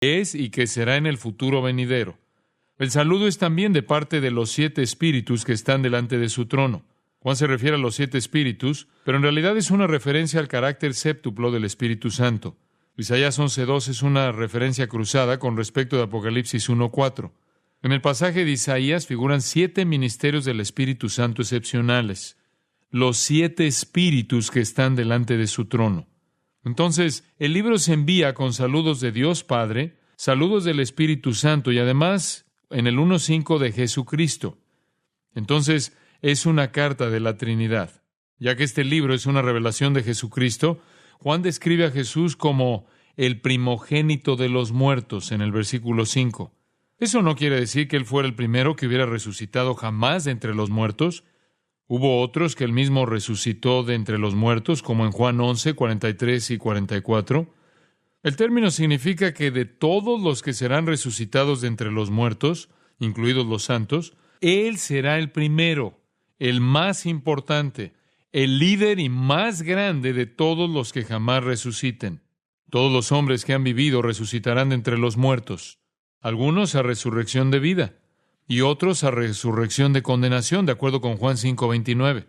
es y que será en el futuro venidero. El saludo es también de parte de los 7 espíritus que están delante de su trono. Juan se refiere a los 7 espíritus, pero en realidad es una referencia al carácter séptuplo del Espíritu Santo. Isaías 11:2 es una referencia cruzada con respecto de Apocalipsis 1:4. En el pasaje de Isaías figuran 7 ministerios del Espíritu Santo excepcionales, los 7 espíritus que están delante de su trono. Entonces, el libro se envía con saludos de Dios Padre, saludos del Espíritu Santo y además en el 1:5 de Jesucristo. Entonces, es una carta de la Trinidad. Ya que este libro es una revelación de Jesucristo, Juan describe a Jesús como el primogénito de los muertos en el versículo 5. Eso no quiere decir que Él fuera el primero que hubiera resucitado jamás de entre los muertos. Hubo otros que Él mismo resucitó de entre los muertos, como en Juan 11, 43 y 44. El término significa que de todos los que serán resucitados de entre los muertos, incluidos los santos, Él será el primero, el más importante, el líder y más grande de todos los que jamás resuciten. Todos los hombres que han vivido resucitarán de entre los muertos, algunos a resurrección de vida y otros a resurrección de condenación, de acuerdo con Juan 5:29.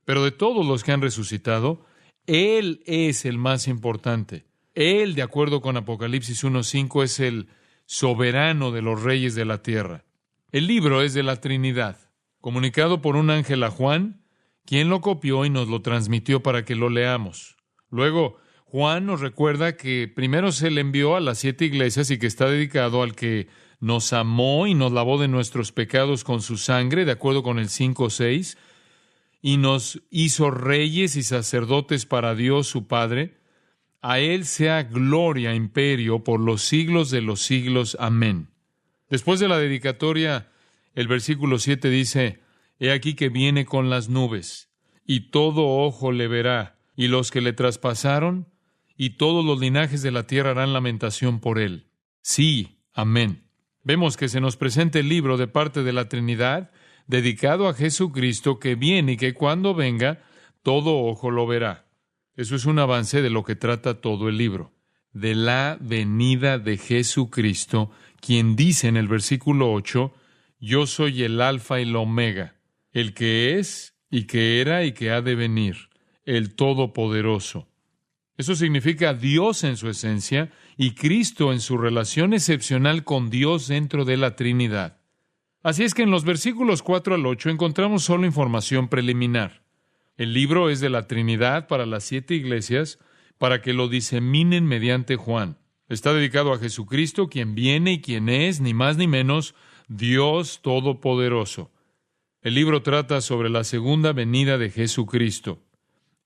Pero de todos los que han resucitado, Él es el más importante. Él, de acuerdo con Apocalipsis 1:5, es el soberano de los reyes de la tierra. El libro es de la Trinidad, comunicado por un ángel a Juan, quien lo copió y nos lo transmitió para que lo leamos. Luego, Juan nos recuerda que primero se le envió a las 7 iglesias y que está dedicado al que nos amó y nos lavó de nuestros pecados con su sangre, de acuerdo con el 5:6, y nos hizo reyes y sacerdotes para Dios su Padre. A Él sea gloria, imperio, por los siglos de los siglos. Amén. Después de la dedicatoria, el versículo 7 dice: He aquí que viene con las nubes, y todo ojo le verá, y los que le traspasaron, y todos los linajes de la tierra harán lamentación por él. Sí, amén. Vemos que se nos presenta el libro de parte de la Trinidad, dedicado a Jesucristo, que viene y que cuando venga, todo ojo lo verá. Eso es un avance de lo que trata todo el libro, de la venida de Jesucristo, quien dice en el versículo 8, Yo soy el Alfa y el Omega, el que es, y que era, y que ha de venir, el Todopoderoso. Eso significa Dios en su esencia y Cristo en su relación excepcional con Dios dentro de la Trinidad. Así es que en los versículos 4 al 8 encontramos solo información preliminar. El libro es de la Trinidad para las 7 iglesias, para que lo diseminen mediante Juan. Está dedicado a Jesucristo, quien viene y quien es, ni más ni menos, Dios Todopoderoso. El libro trata sobre la segunda venida de Jesucristo.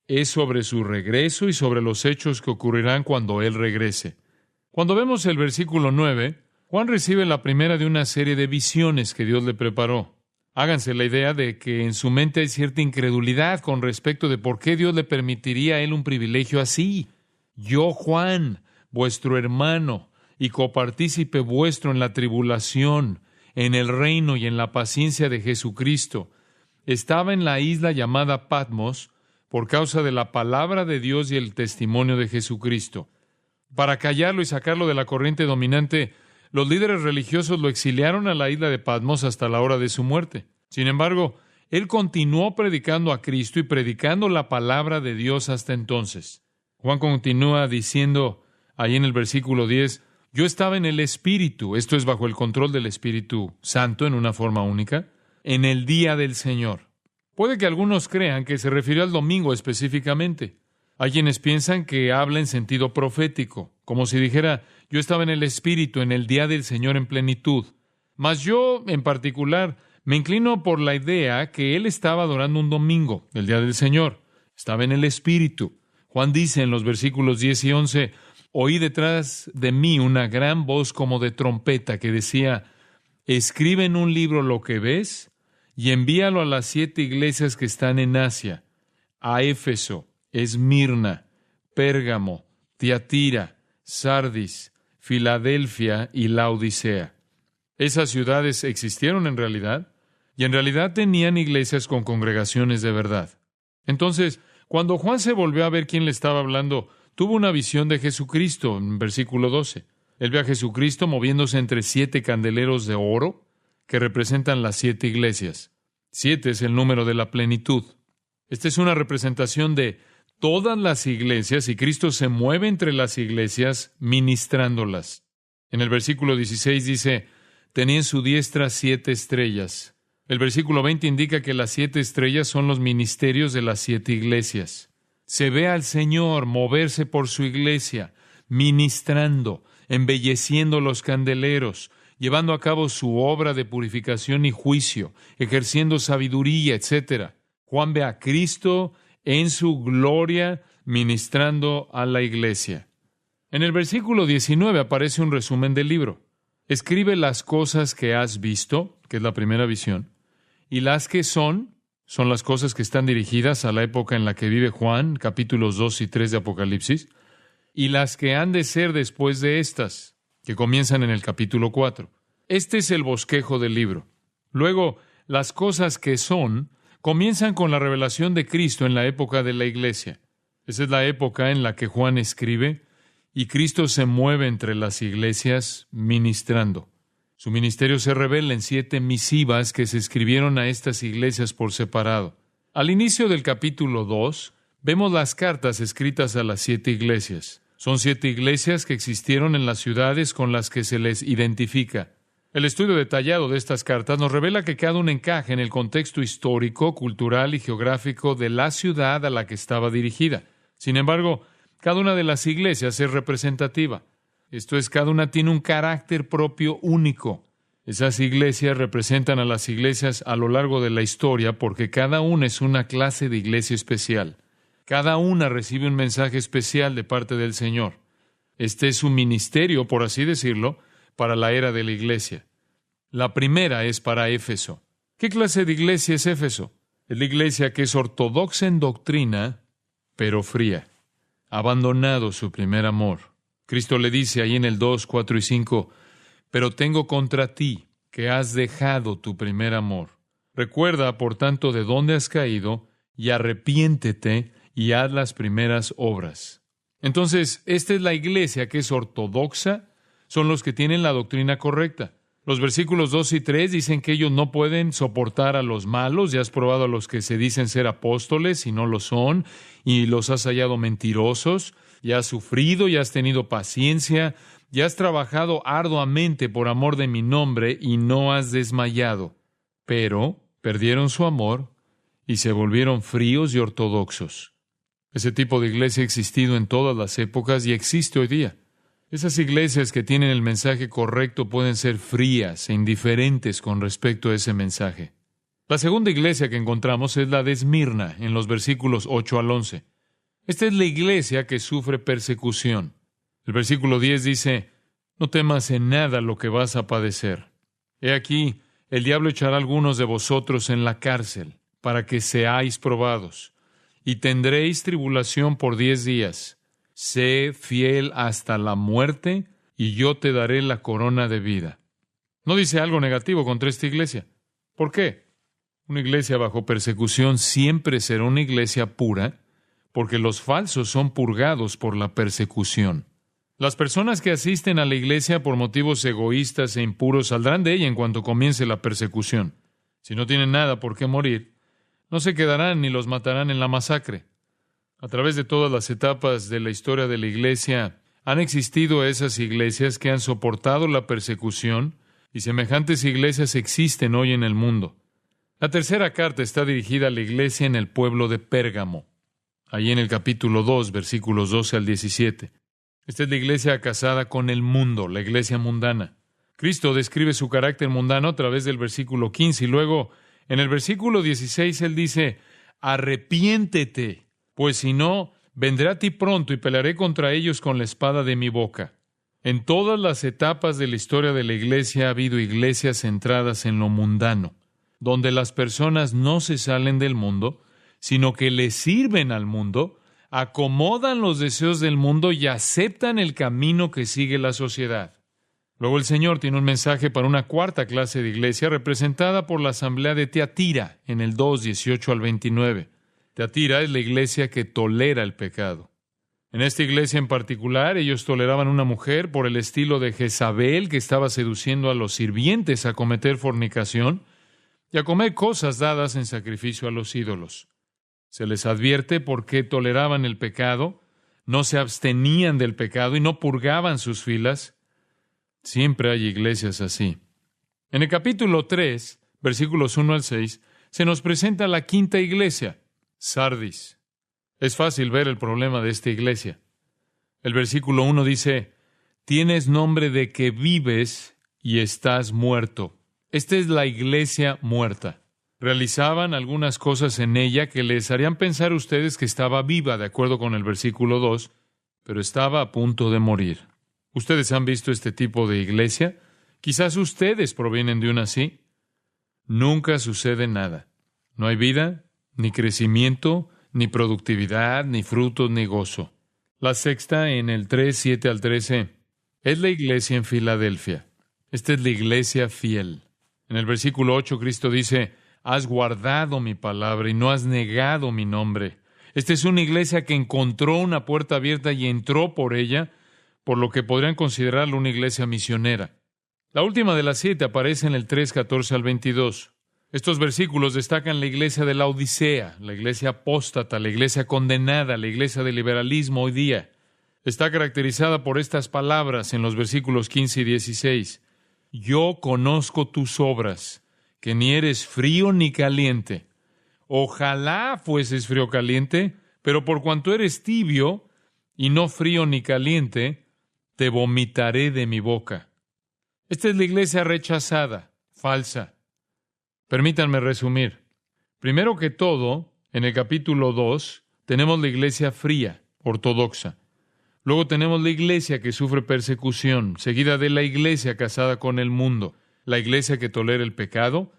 Es sobre su regreso y sobre los hechos que ocurrirán cuando Él regrese. Cuando vemos el versículo 9, Juan recibe la primera de una serie de visiones que Dios le preparó. Háganse la idea de que en su mente hay cierta incredulidad con respecto de por qué Dios le permitiría a él un privilegio así. Yo, Juan, vuestro hermano y copartícipe vuestro en la tribulación, en el reino y en la paciencia de Jesucristo, estaba en la isla llamada Patmos por causa de la palabra de Dios y el testimonio de Jesucristo. Para callarlo y sacarlo de la corriente dominante, los líderes religiosos lo exiliaron a la isla de Patmos hasta la hora de su muerte. Sin embargo, él continuó predicando a Cristo y predicando la palabra de Dios hasta entonces. Juan continúa diciendo ahí en el versículo 10, yo estaba en el Espíritu, esto es bajo el control del Espíritu Santo en una forma única, en el día del Señor. Puede que algunos crean que se refirió al domingo específicamente. Hay quienes piensan que habla en sentido profético, como si dijera, yo estaba en el Espíritu, en el día del Señor en plenitud. Mas yo, en particular, me inclino por la idea que él estaba adorando un domingo, el día del Señor. Estaba en el Espíritu. Juan dice en los versículos 10 y 11, oí detrás de mí una gran voz como de trompeta que decía, escribe en un libro lo que ves y envíalo a las 7 iglesias que están en Asia, a Éfeso, Esmirna, Pérgamo, Tiatira, Sardis, Filadelfia y Laodicea. Esas ciudades existieron en realidad, y en realidad tenían iglesias con congregaciones de verdad. Entonces, cuando Juan se volvió a ver quién le estaba hablando, tuvo una visión de Jesucristo, en versículo 12. Él ve a Jesucristo moviéndose entre 7 candeleros de oro que representan las 7 iglesias. 7 es el número de la plenitud. Esta es una representación de todas las iglesias y Cristo se mueve entre las iglesias ministrándolas. En el versículo 16 dice, tenía en su diestra 7 estrellas. El versículo 20 indica que las 7 estrellas son los ministerios de las 7 iglesias. Se ve al Señor moverse por su iglesia, ministrando, embelleciendo los candeleros, llevando a cabo su obra de purificación y juicio, ejerciendo sabiduría, etc. Juan ve a Cristo en su gloria, ministrando a la iglesia. En el versículo 19 aparece un resumen del libro. Escribe las cosas que has visto, que es la primera visión, y las que son las cosas que están dirigidas a la época en la que vive Juan, capítulos 2 y 3 de Apocalipsis, y las que han de ser después de estas, que comienzan en el capítulo 4. Este es el bosquejo del libro. Luego, las cosas que son comienzan con la revelación de Cristo en la época de la iglesia. Esa es la época en la que Juan escribe y Cristo se mueve entre las iglesias ministrando. Su ministerio se revela en 7 misivas que se escribieron a estas iglesias por separado. Al inicio del capítulo 2, vemos las cartas escritas a las 7 iglesias. Son 7 iglesias que existieron en las ciudades con las que se les identifica. El estudio detallado de estas cartas nos revela que cada una encaja en el contexto histórico, cultural y geográfico de la ciudad a la que estaba dirigida. Sin embargo, cada una de las iglesias es representativa. Esto es, cada una tiene un carácter propio único. Esas iglesias representan a las iglesias a lo largo de la historia porque cada una es una clase de iglesia especial. Cada una recibe un mensaje especial de parte del Señor. Este es su ministerio, por así decirlo, para la era de la iglesia. La primera es para Éfeso. ¿Qué clase de iglesia es Éfeso? Es la iglesia que es ortodoxa en doctrina, pero fría. Ha abandonado su primer amor. Cristo le dice ahí en el 2, 4 y 5, pero tengo contra ti que has dejado tu primer amor. Recuerda, por tanto, de dónde has caído y arrepiéntete y haz las primeras obras. Entonces, esta es la iglesia que es ortodoxa, son los que tienen la doctrina correcta. Los versículos 2 y 3 dicen que ellos no pueden soportar a los malos. Ya has probado a los que se dicen ser apóstoles y no lo son, y los has hallado mentirosos. Ya has sufrido, ya has tenido paciencia, ya has trabajado arduamente por amor de mi nombre y no has desmayado. Pero perdieron su amor y se volvieron fríos y ortodoxos. Ese tipo de iglesia ha existido en todas las épocas y existe hoy día. Esas iglesias que tienen el mensaje correcto pueden ser frías e indiferentes con respecto a ese mensaje. La segunda iglesia que encontramos es la de Esmirna, en los versículos 8 al 11. Esta es la iglesia que sufre persecución. El versículo 10 dice, no temas en nada lo que vas a padecer. He aquí, el diablo echará a algunos de vosotros en la cárcel, para que seáis probados, y tendréis tribulación por 10 días. Sé fiel hasta la muerte, y yo te daré la corona de vida. No dice algo negativo contra esta iglesia. ¿Por qué? Una iglesia bajo persecución siempre será una iglesia pura, porque los falsos son purgados por la persecución. Las personas que asisten a la iglesia por motivos egoístas e impuros saldrán de ella en cuanto comience la persecución. Si no tienen nada por qué morir, no se quedarán ni los matarán en la masacre. A través de todas las etapas de la historia de la iglesia, han existido esas iglesias que han soportado la persecución, y semejantes iglesias existen hoy en el mundo. La tercera carta está dirigida a la iglesia en el pueblo de Pérgamo, allí en el capítulo 2, versículos 12 al 17. Esta es la iglesia casada con el mundo, la iglesia mundana. Cristo describe su carácter mundano a través del versículo 15, y luego, en el versículo 16, Él dice, arrepiéntete, pues si no, vendré a ti pronto y pelearé contra ellos con la espada de mi boca. En todas las etapas de la historia de la iglesia ha habido iglesias centradas en lo mundano, donde las personas no se salen del mundo, sino que le sirven al mundo, acomodan los deseos del mundo y aceptan el camino que sigue la sociedad. Luego el Señor tiene un mensaje para una cuarta clase de iglesia representada por la asamblea de Tiatira en el 2, 18 al 29. Tiatira es la iglesia que tolera el pecado. En esta iglesia en particular, ellos toleraban una mujer por el estilo de Jezabel, que estaba seduciendo a los sirvientes a cometer fornicación y a comer cosas dadas en sacrificio a los ídolos. Se les advierte por qué toleraban el pecado, no se abstenían del pecado y no purgaban sus filas. Siempre hay iglesias así. En el capítulo 3, versículos 1 al 6, se nos presenta la quinta iglesia, Sardis. Es fácil ver el problema de esta iglesia. El versículo 1 dice, tienes nombre de que vives y estás muerto. Esta es la iglesia muerta. Realizaban algunas cosas en ella que les harían pensar a ustedes que estaba viva, de acuerdo con el versículo 2, pero estaba a punto de morir. ¿Ustedes han visto este tipo de iglesia? Quizás ustedes provienen de una así. Nunca sucede nada. No hay vida, ni crecimiento, ni productividad, ni frutos, ni gozo. La sexta, en el 3, 7 al 13, es la iglesia en Filadelfia. Esta es la iglesia fiel. En el versículo 8, Cristo dice, has guardado mi palabra y no has negado mi nombre. Esta es una iglesia que encontró una puerta abierta y entró por ella, por lo que podrían considerarla una iglesia misionera. La última de las 7 aparece en el 3, 14 al 22. Estos versículos destacan la iglesia de la Odisea, la iglesia apóstata, la iglesia condenada, la iglesia del liberalismo hoy día. Está caracterizada por estas palabras en los versículos 15 y 16. Yo conozco tus obras, que ni eres frío ni caliente. Ojalá fueses frío o caliente, pero por cuanto eres tibio y no frío ni caliente, te vomitaré de mi boca. Esta es la iglesia rechazada, falsa. Permítanme resumir. Primero que todo, en el capítulo 2, tenemos la iglesia fría, ortodoxa. Luego tenemos la iglesia que sufre persecución, seguida de la iglesia casada con el mundo, la iglesia que tolera el pecado,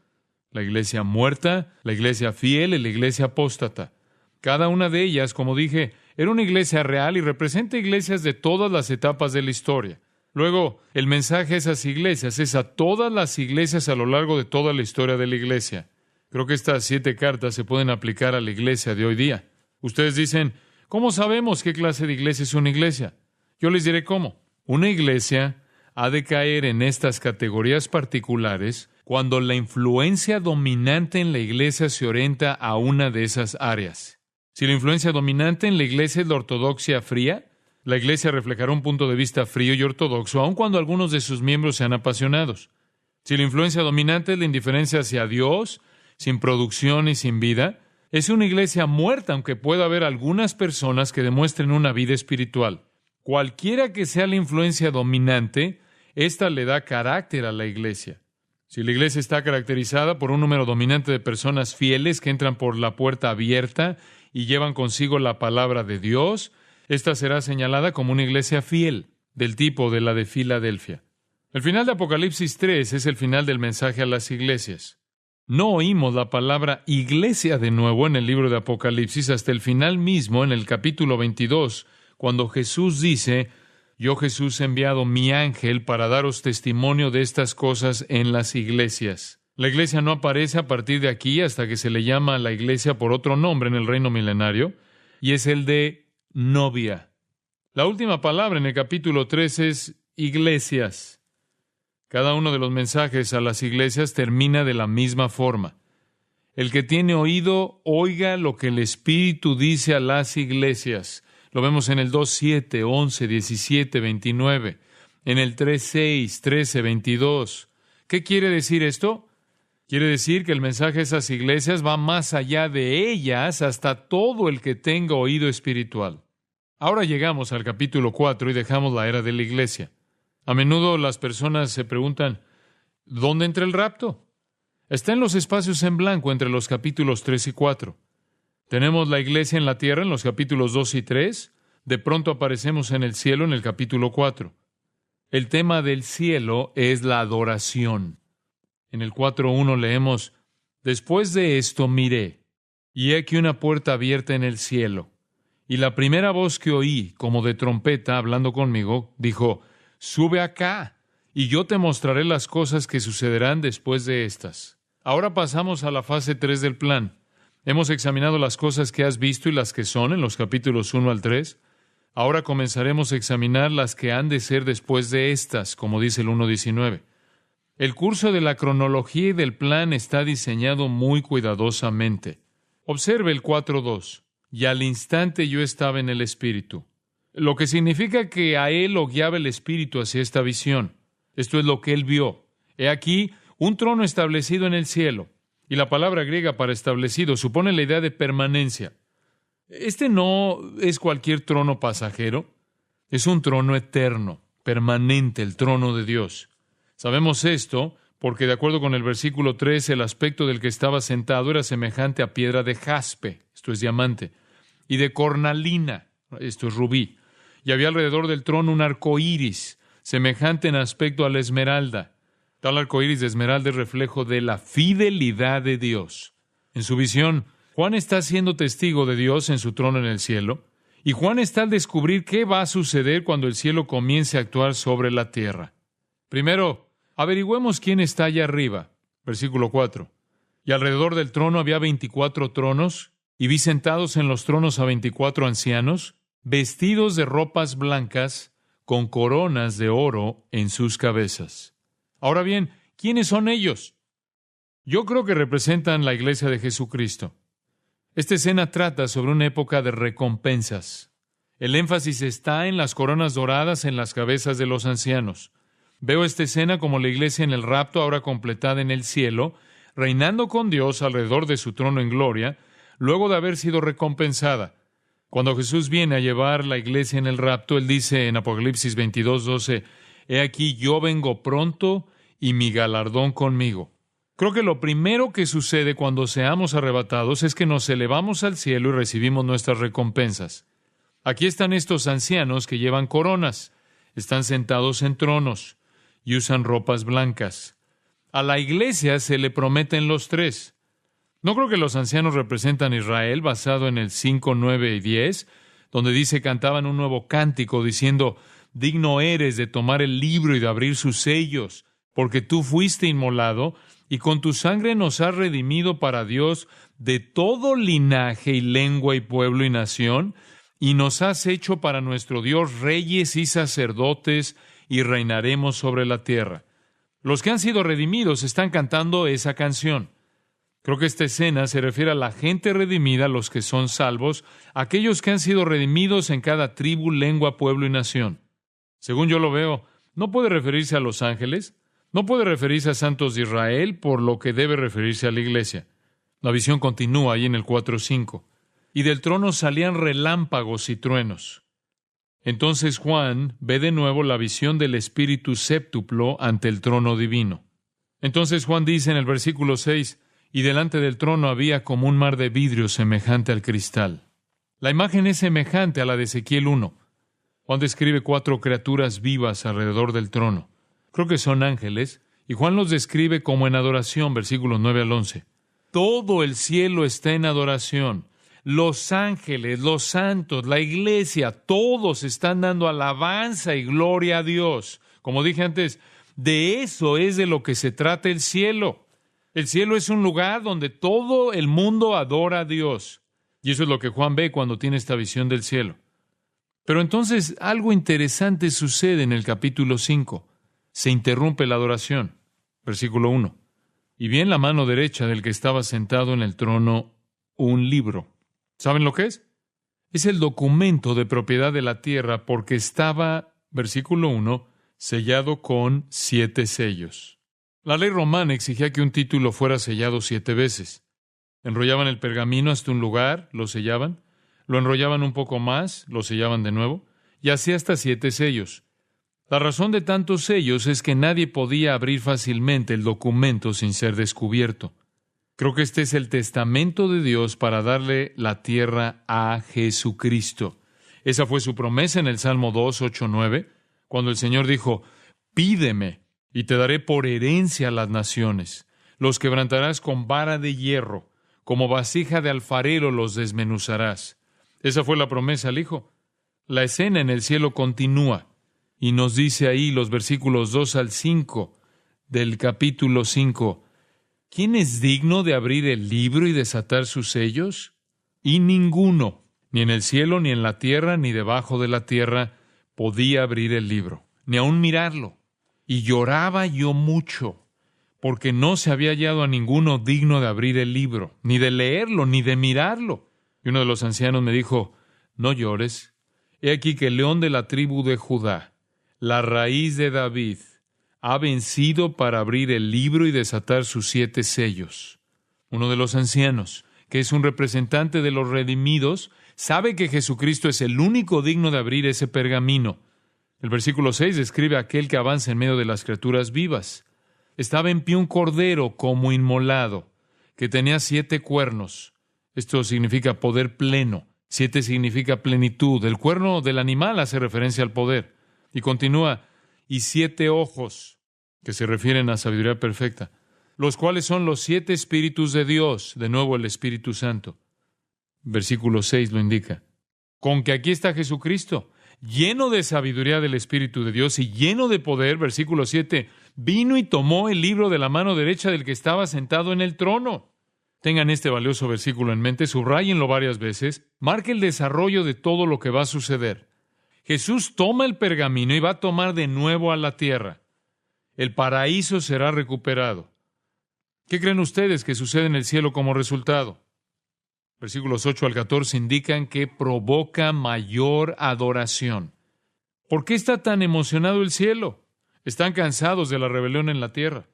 la iglesia muerta, la iglesia fiel y la iglesia apóstata. Cada una de ellas, como dije, era una iglesia real y representa iglesias de todas las etapas de la historia. Luego, el mensaje a esas iglesias es a todas las iglesias a lo largo de toda la historia de la iglesia. Creo que estas 7 cartas se pueden aplicar a la iglesia de hoy día. Ustedes dicen, ¿cómo sabemos qué clase de iglesia es una iglesia? Yo les diré cómo. Una iglesia ha de caer en estas categorías particulares cuando la influencia dominante en la iglesia se orienta a una de esas áreas. Si la influencia dominante en la iglesia es la ortodoxia fría, la iglesia reflejará un punto de vista frío y ortodoxo, aun cuando algunos de sus miembros sean apasionados. Si la influencia dominante es la indiferencia hacia Dios, sin producción y sin vida, es una iglesia muerta, aunque pueda haber algunas personas que demuestren una vida espiritual. Cualquiera que sea la influencia dominante, esta le da carácter a la iglesia. Si la iglesia está caracterizada por un número dominante de personas fieles que entran por la puerta abierta y llevan consigo la palabra de Dios, esta será señalada como una iglesia fiel, del tipo de la de Filadelfia. El final de Apocalipsis 3 es el final del mensaje a las iglesias. No oímos la palabra iglesia de nuevo en el libro de Apocalipsis hasta el final mismo, en el capítulo 22, cuando Jesús dice, yo Jesús he enviado mi ángel para daros testimonio de estas cosas en las iglesias. La iglesia no aparece a partir de aquí hasta que se le llama a la iglesia por otro nombre en el reino milenario, y es el de novia. La última palabra en el capítulo 3 es iglesias. Cada uno de los mensajes a las iglesias termina de la misma forma. El que tiene oído, oiga lo que el Espíritu dice a las iglesias. Lo vemos en el 2, 7, 11, 17, 29, en el 3, 6, 13, 22. ¿Qué quiere decir esto? Quiere decir que el mensaje a esas iglesias va más allá de ellas hasta todo el que tenga oído espiritual. Ahora llegamos al capítulo 4 y dejamos la era de la iglesia. A menudo las personas se preguntan, ¿dónde entra el rapto? Está en los espacios en blanco entre los capítulos 3 y 4. Tenemos la iglesia en la tierra en los capítulos 2 y 3. De pronto aparecemos en el cielo en el capítulo 4. El tema del cielo es la adoración. En el 4:1 leemos, después de esto miré, y he aquí una puerta abierta en el cielo. Y la primera voz que oí, como de trompeta, hablando conmigo, dijo, sube acá, y yo te mostraré las cosas que sucederán después de estas. Ahora pasamos a la fase 3 del plan. Hemos examinado las cosas que has visto y las que son en los capítulos 1 al 3. Ahora comenzaremos a examinar las que han de ser después de estas, como dice el 1:19. El curso de la cronología y del plan está diseñado muy cuidadosamente. Observe el 4:2. Y al instante yo estaba en el Espíritu. Lo que significa que a él lo guiaba el Espíritu hacia esta visión. Esto es lo que él vio. He aquí un trono establecido en el cielo. Y la palabra griega para establecido supone la idea de permanencia. Este no es cualquier trono pasajero. Es un trono eterno, permanente, el trono de Dios. Sabemos esto porque, de acuerdo con el versículo 3, el aspecto del que estaba sentado era semejante a piedra de jaspe, esto es diamante, y de cornalina, esto es rubí. Y había alrededor del trono un arco iris, semejante en aspecto a la esmeralda. Tal arco iris de esmeralda es reflejo de la fidelidad de Dios. En su visión, Juan está siendo testigo de Dios en su trono en el cielo, y Juan está al descubrir qué va a suceder cuando el cielo comience a actuar sobre la tierra. Primero, averigüemos quién está allá arriba. Versículo 4. Y alrededor del trono había 24 tronos, y vi sentados en los tronos a 24 ancianos, vestidos de ropas blancas, con coronas de oro en sus cabezas. Ahora bien, ¿quiénes son ellos? Yo creo que representan la iglesia de Jesucristo. Esta escena trata sobre una época de recompensas. El énfasis está en las coronas doradas en las cabezas de los ancianos. Veo esta escena como la iglesia en el rapto, ahora completada en el cielo, reinando con Dios alrededor de su trono en gloria, luego de haber sido recompensada. Cuando Jesús viene a llevar la iglesia en el rapto, Él dice en Apocalipsis 22:12, «He aquí yo vengo pronto y mi galardón conmigo». Creo que lo primero que sucede cuando seamos arrebatados es que nos elevamos al cielo y recibimos nuestras recompensas. Aquí están estos ancianos que llevan coronas, están sentados en tronos y usan ropas blancas. A la iglesia se le prometen los tres. No creo que los ancianos representan a Israel basado en el 5, 9 y 10, donde dice cantaban un nuevo cántico diciendo, digno eres de tomar el libro y de abrir sus sellos, porque tú fuiste inmolado y con tu sangre nos has redimido para Dios de todo linaje y lengua y pueblo y nación, y nos has hecho para nuestro Dios reyes y sacerdotes, y reinaremos sobre la tierra. Los que han sido redimidos están cantando esa canción. Creo que esta escena se refiere a la gente redimida, los que son salvos, aquellos que han sido redimidos en cada tribu, lengua, pueblo y nación. Según yo lo veo, no puede referirse a los ángeles, no puede referirse a santos de Israel, por lo que debe referirse a la iglesia. La visión continúa ahí en el 4:5. Y del trono salían relámpagos y truenos. Entonces Juan ve de nuevo la visión del Espíritu séptuplo ante el trono divino. Entonces Juan dice en el versículo 6, y delante del trono había como un mar de vidrio semejante al cristal. La imagen es semejante a la de Ezequiel 1. Juan describe 4 criaturas vivas alrededor del trono. Creo que son ángeles, y Juan los describe como en adoración, versículos 9 al 11. Todo el cielo está en adoración. Los ángeles, los santos, la iglesia, todos están dando alabanza y gloria a Dios. Como dije antes, de eso es de lo que se trata el cielo. El cielo es un lugar donde todo el mundo adora a Dios. Y eso es lo que Juan ve cuando tiene esta visión del cielo. Pero entonces algo interesante sucede en el capítulo 5. Se interrumpe la adoración. Versículo 1. Y vi en la mano derecha del que estaba sentado en el trono un libro. ¿Saben lo que es? Es el documento de propiedad de la tierra porque estaba, versículo 1, sellado con 7 sellos. La ley romana exigía que un título fuera sellado 7 veces. Enrollaban el pergamino hasta un lugar, lo sellaban, lo enrollaban un poco más, lo sellaban de nuevo, y así hasta 7 sellos. La razón de tantos sellos es que nadie podía abrir fácilmente el documento sin ser descubierto. Creo que este es el testamento de Dios para darle la tierra a Jesucristo. Esa fue su promesa en el Salmo 2, 8, 9, cuando el Señor dijo, pídeme y te daré por herencia a las naciones. Los quebrantarás con vara de hierro, como vasija de alfarero los desmenuzarás. Esa fue la promesa al Hijo. La escena en el cielo continúa y nos dice ahí los versículos 2 al 5 del capítulo 5, ¿quién es digno de abrir el libro y desatar sus sellos? Y ninguno, Ni en el cielo, ni en la tierra, ni debajo de la tierra podía abrir el libro, ni aun mirarlo. Y lloraba yo mucho, porque no se había hallado a ninguno digno de abrir el libro, ni de leerlo, ni de mirarlo. Y uno de los ancianos me dijo: no llores. He aquí que el león de la tribu de Judá, la raíz de David, ha vencido para abrir el libro y desatar sus 7 sellos. Uno de los ancianos, que es un representante de los redimidos, sabe que Jesucristo es el único digno de abrir ese pergamino. El versículo 6 describe a aquel que avanza en medio de las criaturas vivas. Estaba en pie un cordero como inmolado, que tenía 7 cuernos. Esto significa poder pleno. 7 significa plenitud. El cuerno del animal hace referencia al poder. Y continúa, y 7 ojos, que se refieren a sabiduría perfecta, los cuales son los 7 espíritus de Dios, de nuevo el Espíritu Santo. Versículo 6 lo indica. Con que aquí está Jesucristo, lleno de sabiduría del Espíritu de Dios y lleno de poder. Versículo 7, vino y tomó el libro de la mano derecha del que estaba sentado en el trono. Tengan este valioso versículo en mente, subrayenlo varias veces, marque el desarrollo de todo lo que va a suceder. Jesús toma el pergamino y va a tomar de nuevo a la tierra. El paraíso será recuperado. ¿Qué creen ustedes que sucede en el cielo como resultado? Versículos 8 al 14 indican que provoca mayor adoración. ¿Por qué está tan emocionado el cielo? Están cansados de la rebelión en la tierra.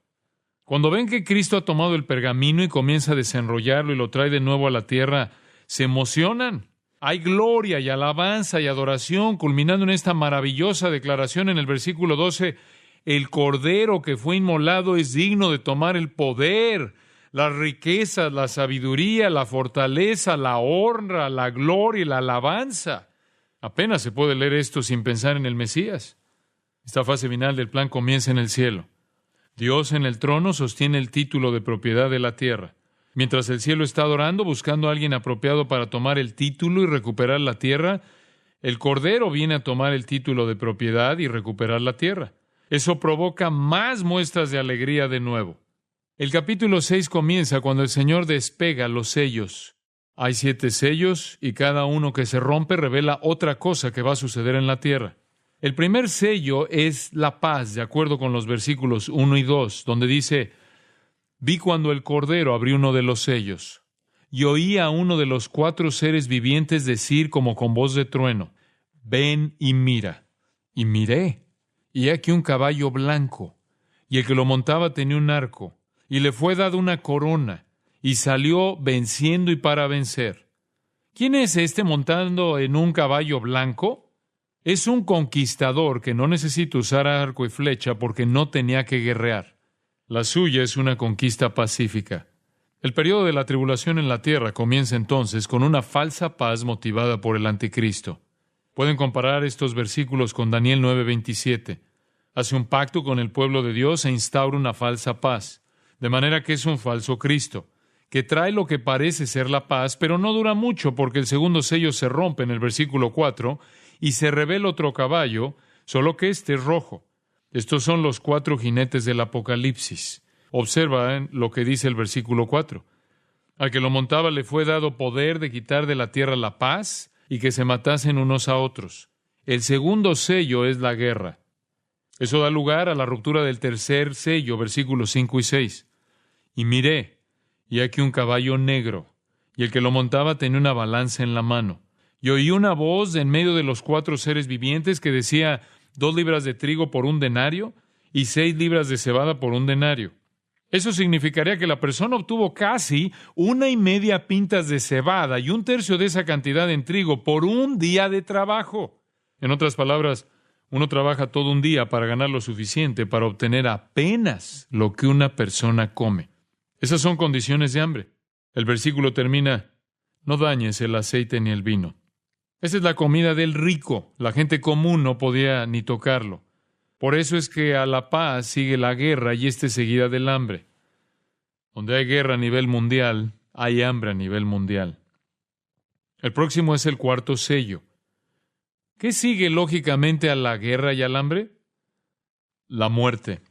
Cuando ven que Cristo ha tomado el pergamino y comienza a desenrollarlo y lo trae de nuevo a la tierra, se emocionan. Hay gloria y alabanza y adoración, culminando en esta maravillosa declaración en el versículo 12. El Cordero que fue inmolado es digno de tomar el poder, las riquezas, la sabiduría, la fortaleza, la honra, la gloria y la alabanza. Apenas se puede leer esto sin pensar en el Mesías. Esta fase final del plan comienza en el cielo. Dios en el trono sostiene el título de propiedad de la tierra. Mientras el cielo está adorando, buscando a alguien apropiado para tomar el título y recuperar la tierra, el Cordero viene a tomar el título de propiedad y recuperar la tierra. Eso provoca más muestras de alegría de nuevo. El capítulo 6 comienza cuando el Señor despega los sellos. Hay 7 sellos y cada uno que se rompe revela otra cosa que va a suceder en la tierra. El primer sello es la paz, de acuerdo con los versículos 1 y 2, donde dice: vi cuando el Cordero abrió uno de los sellos, y oí a uno de los 4 seres vivientes decir como con voz de trueno: ven y mira. Y miré, y he aquí un caballo blanco, y el que lo montaba tenía un arco, y le fue dada una corona, y salió venciendo y para vencer. ¿Quién es este montando en un caballo blanco? Es un conquistador que no necesita usar arco y flecha porque no tenía que guerrear. La suya es una conquista pacífica. El periodo de la tribulación en la tierra comienza entonces con una falsa paz motivada por el anticristo. Pueden comparar estos versículos con Daniel 9:27. Hace un pacto con el pueblo de Dios e instaura una falsa paz, de manera que es un falso Cristo, que trae lo que parece ser la paz, pero no dura mucho porque el segundo sello se rompe en el versículo 4 y se revela otro caballo, solo que este es rojo. Estos son los 4 jinetes del Apocalipsis. Observa lo que dice el versículo 4. Al que lo montaba le fue dado poder de quitar de la tierra la paz y que se matasen unos a otros. El segundo sello es la guerra. Eso da lugar a la ruptura del tercer sello, versículos 5 y 6. Y miré, y aquí un caballo negro, y el que lo montaba tenía una balanza en la mano. Y oí una voz de en medio de los 4 seres vivientes que decía: 2 libras de trigo por 1 denario y 6 libras de cebada por 1 denario. Eso significaría que la persona obtuvo casi 1,5 pintas de cebada y 1/3 de esa cantidad en trigo por 1 día de trabajo. En otras palabras, uno trabaja todo un día para ganar lo suficiente para obtener apenas lo que una persona come. Esas son condiciones de hambre. El versículo termina: no dañes el aceite ni el vino. Esa es la comida del rico. La gente común no podía ni tocarlo. Por eso es que a la paz sigue la guerra y esta es seguida del hambre. Donde hay guerra a nivel mundial, hay hambre a nivel mundial. El próximo es el 4º sello. ¿Qué sigue lógicamente a la guerra y al hambre? La muerte.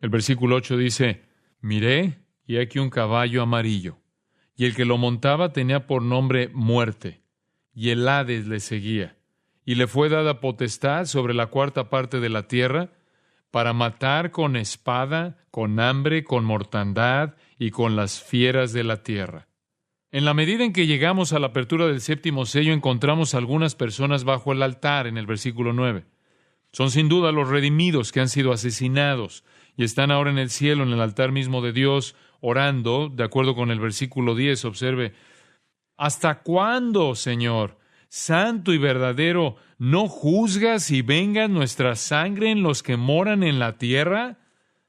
El versículo 8 dice: miré, y aquí un caballo amarillo, y el que lo montaba tenía por nombre Muerte, y el Hades le seguía. Y le fue dada potestad sobre la cuarta parte de la tierra para matar con espada, con hambre, con mortandad y con las fieras de la tierra. En la medida en que llegamos a la apertura del séptimo sello, encontramos algunas personas bajo el altar en el versículo 9. Son sin duda los redimidos que han sido asesinados y están ahora en el cielo, en el altar mismo de Dios, orando, de acuerdo con el versículo 10. Observe, ¿hasta cuándo, Señor, santo y verdadero, no juzgas y vengas nuestra sangre en los que moran en la tierra?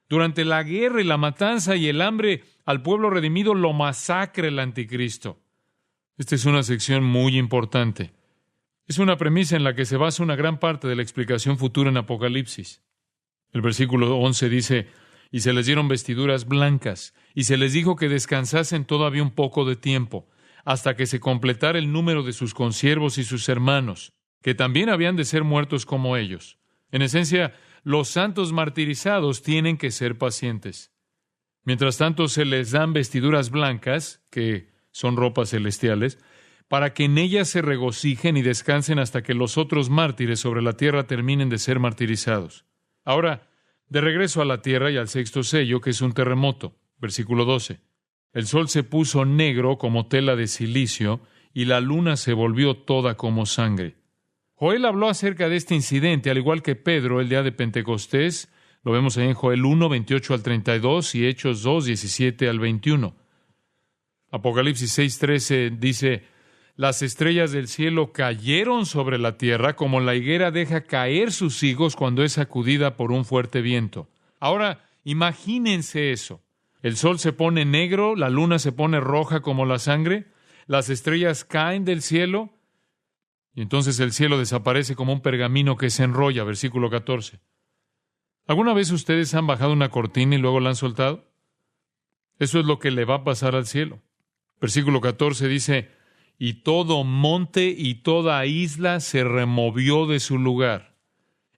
Durante la guerra y la matanza y el hambre, al pueblo redimido lo masacra el anticristo. Esta es una sección muy importante. Es una premisa en la que se basa una gran parte de la explicación futura en Apocalipsis. El versículo 11 dice, y se les dieron vestiduras blancas, y se les dijo que descansasen todavía un poco de tiempo, hasta que se completara el número de sus consiervos y sus hermanos, que también habían de ser muertos como ellos. En esencia, los santos martirizados tienen que ser pacientes. Mientras tanto, se les dan vestiduras blancas, que son ropas celestiales, para que en ellas se regocijen y descansen hasta que los otros mártires sobre la tierra terminen de ser martirizados. Ahora, de regreso a la tierra y al sexto sello, que es un terremoto. Versículo 12. El sol se puso negro como tela de silicio, y la luna se volvió toda como sangre. Joel habló acerca de este incidente, al igual que Pedro, el día de Pentecostés. Lo vemos ahí en Joel 1, 28 al 32 y Hechos 2, 17 al 21. Apocalipsis 6, 13 dice, las estrellas del cielo cayeron sobre la tierra como la higuera deja caer sus higos cuando es sacudida por un fuerte viento. Ahora, imagínense eso. El sol se pone negro, la luna se pone roja como la sangre, las estrellas caen del cielo, y entonces el cielo desaparece como un pergamino que se enrolla, versículo 14. ¿Alguna vez ustedes han bajado una cortina y luego la han soltado? Eso es lo que le va a pasar al cielo. Versículo 14 dice, y todo monte y toda isla se removió de su lugar.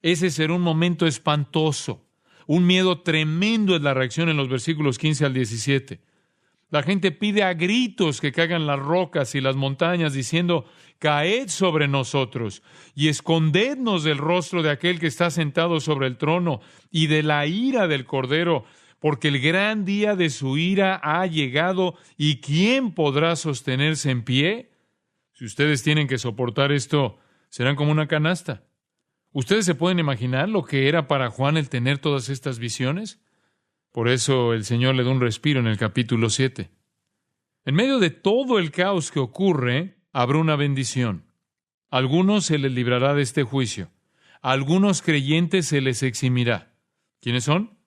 Ese será un momento espantoso. Un miedo tremendo es la reacción en los versículos 15 al 17. La gente pide a gritos que caigan las rocas y las montañas, diciendo, caed sobre nosotros y escondednos del rostro de aquel que está sentado sobre el trono y de la ira del Cordero, porque el gran día de su ira ha llegado, ¿y quién podrá sostenerse en pie? Si ustedes tienen que soportar esto, serán como una canasta. ¿Ustedes se pueden imaginar lo que era para Juan el tener todas estas visiones? Por eso el Señor le da un respiro en el capítulo 7. En medio de todo el caos que ocurre, habrá una bendición. A algunos se les librará de este juicio. A algunos creyentes se les eximirá. ¿Quiénes son?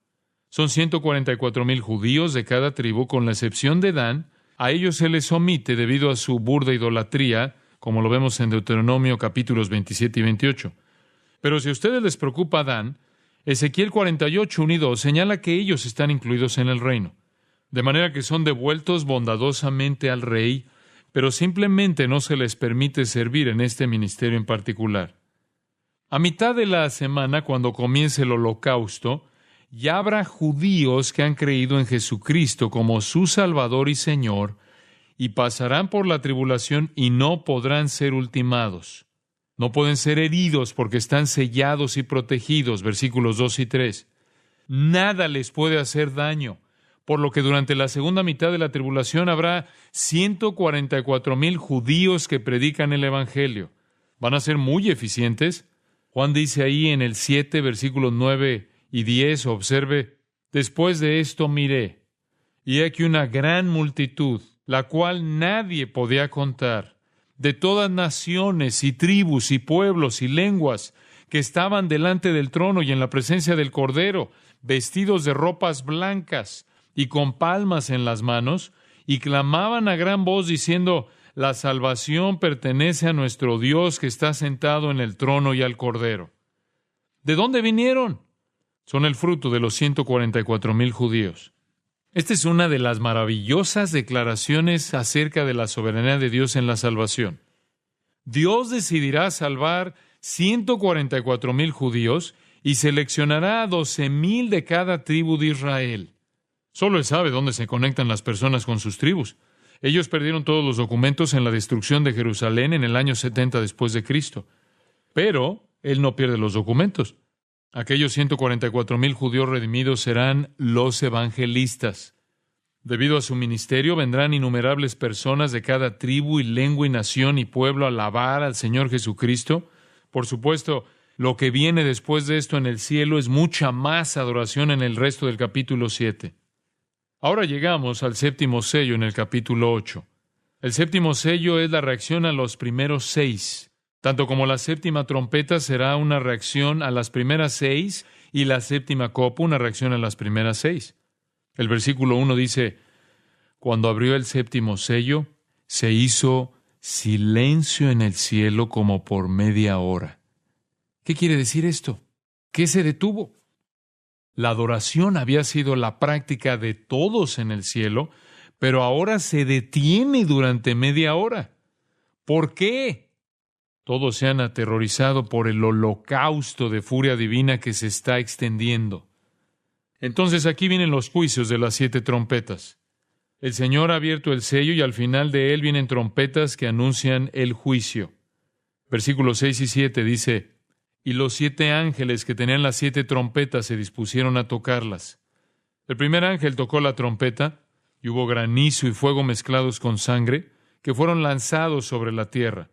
Son 144,000 judíos de cada tribu, con la excepción de Dan. A ellos se les omite debido a su burda idolatría, como lo vemos en Deuteronomio capítulos 27 y 28. Pero si a ustedes les preocupa Dan, Ezequiel 48, 1 y 2 señala que ellos están incluidos en el reino, de manera que son devueltos bondadosamente al rey, pero simplemente no se les permite servir en este ministerio en particular. A mitad de la semana, cuando comience el holocausto, ya habrá judíos que han creído en Jesucristo como su Salvador y Señor, y pasarán por la tribulación y no podrán ser ultimados. No pueden ser heridos porque están sellados y protegidos, versículos 2 y 3. Nada les puede hacer daño, por lo que durante la segunda mitad de la tribulación habrá 144,000 judíos que predican el Evangelio. Van a ser muy eficientes. Juan dice ahí en el 7, versículos 9 y 10, observe, después de esto miré, y he aquí una gran multitud, la cual nadie podía contar, de todas naciones y tribus y pueblos y lenguas, que estaban delante del trono y en la presencia del Cordero, vestidos de ropas blancas y con palmas en las manos, y clamaban a gran voz diciendo, la salvación pertenece a nuestro Dios que está sentado en el trono y al Cordero. ¿De dónde vinieron? Son el fruto de los 144,000 judíos. Esta es una de las maravillosas declaraciones acerca de la soberanía de Dios en la salvación. Dios decidirá salvar 144,000 judíos y seleccionará a 12,000 de cada tribu de Israel. Solo Él sabe dónde se conectan las personas con sus tribus. Ellos perdieron todos los documentos en la destrucción de Jerusalén en el año 70 después de Cristo. Pero Él no pierde los documentos. Aquellos 144,000 judíos redimidos serán los evangelistas. Debido a su ministerio, vendrán innumerables personas de cada tribu y lengua y nación y pueblo a alabar al Señor Jesucristo. Por supuesto, lo que viene después de esto en el cielo es mucha más adoración en el resto del capítulo 7. Ahora llegamos al séptimo sello en el capítulo 8. El séptimo sello es la reacción a los primeros 6. Tanto como la séptima trompeta será una reacción a las primeras 6 y la séptima copa una reacción a las primeras 6. El versículo 1 dice, cuando abrió el séptimo sello, se hizo silencio en el cielo como por media hora. ¿Qué quiere decir esto? ¿Qué se detuvo? La adoración había sido la práctica de todos en el cielo, pero ahora se detiene durante media hora. ¿Por qué? Todos se han aterrorizado por el holocausto de furia divina que se está extendiendo. Entonces aquí vienen los juicios de las 7 trompetas. El Señor ha abierto el sello y al final de él vienen trompetas que anuncian el juicio. Versículos 6 y 7 dice, y los 7 ángeles que tenían las 7 trompetas se dispusieron a tocarlas. El primer ángel tocó la trompeta, y hubo granizo y fuego mezclados con sangre, que fueron lanzados sobre la tierra.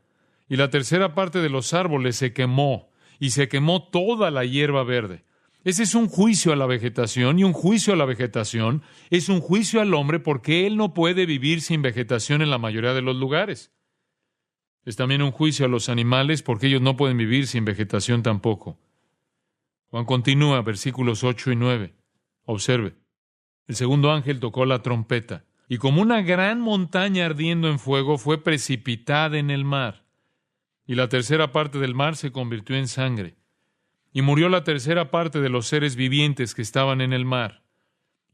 Y la tercera parte de los árboles se quemó, y se quemó toda la hierba verde. Ese es un juicio a la vegetación, y un juicio a la vegetación es un juicio al hombre porque él no puede vivir sin vegetación en la mayoría de los lugares. Es también un juicio a los animales porque ellos no pueden vivir sin vegetación tampoco. Juan continúa, versículos 8 y 9. Observe. El segundo ángel tocó la trompeta, y como una gran montaña ardiendo en fuego fue precipitada en el mar, y la tercera parte del mar se convirtió en sangre, y murió la tercera parte de los seres vivientes que estaban en el mar,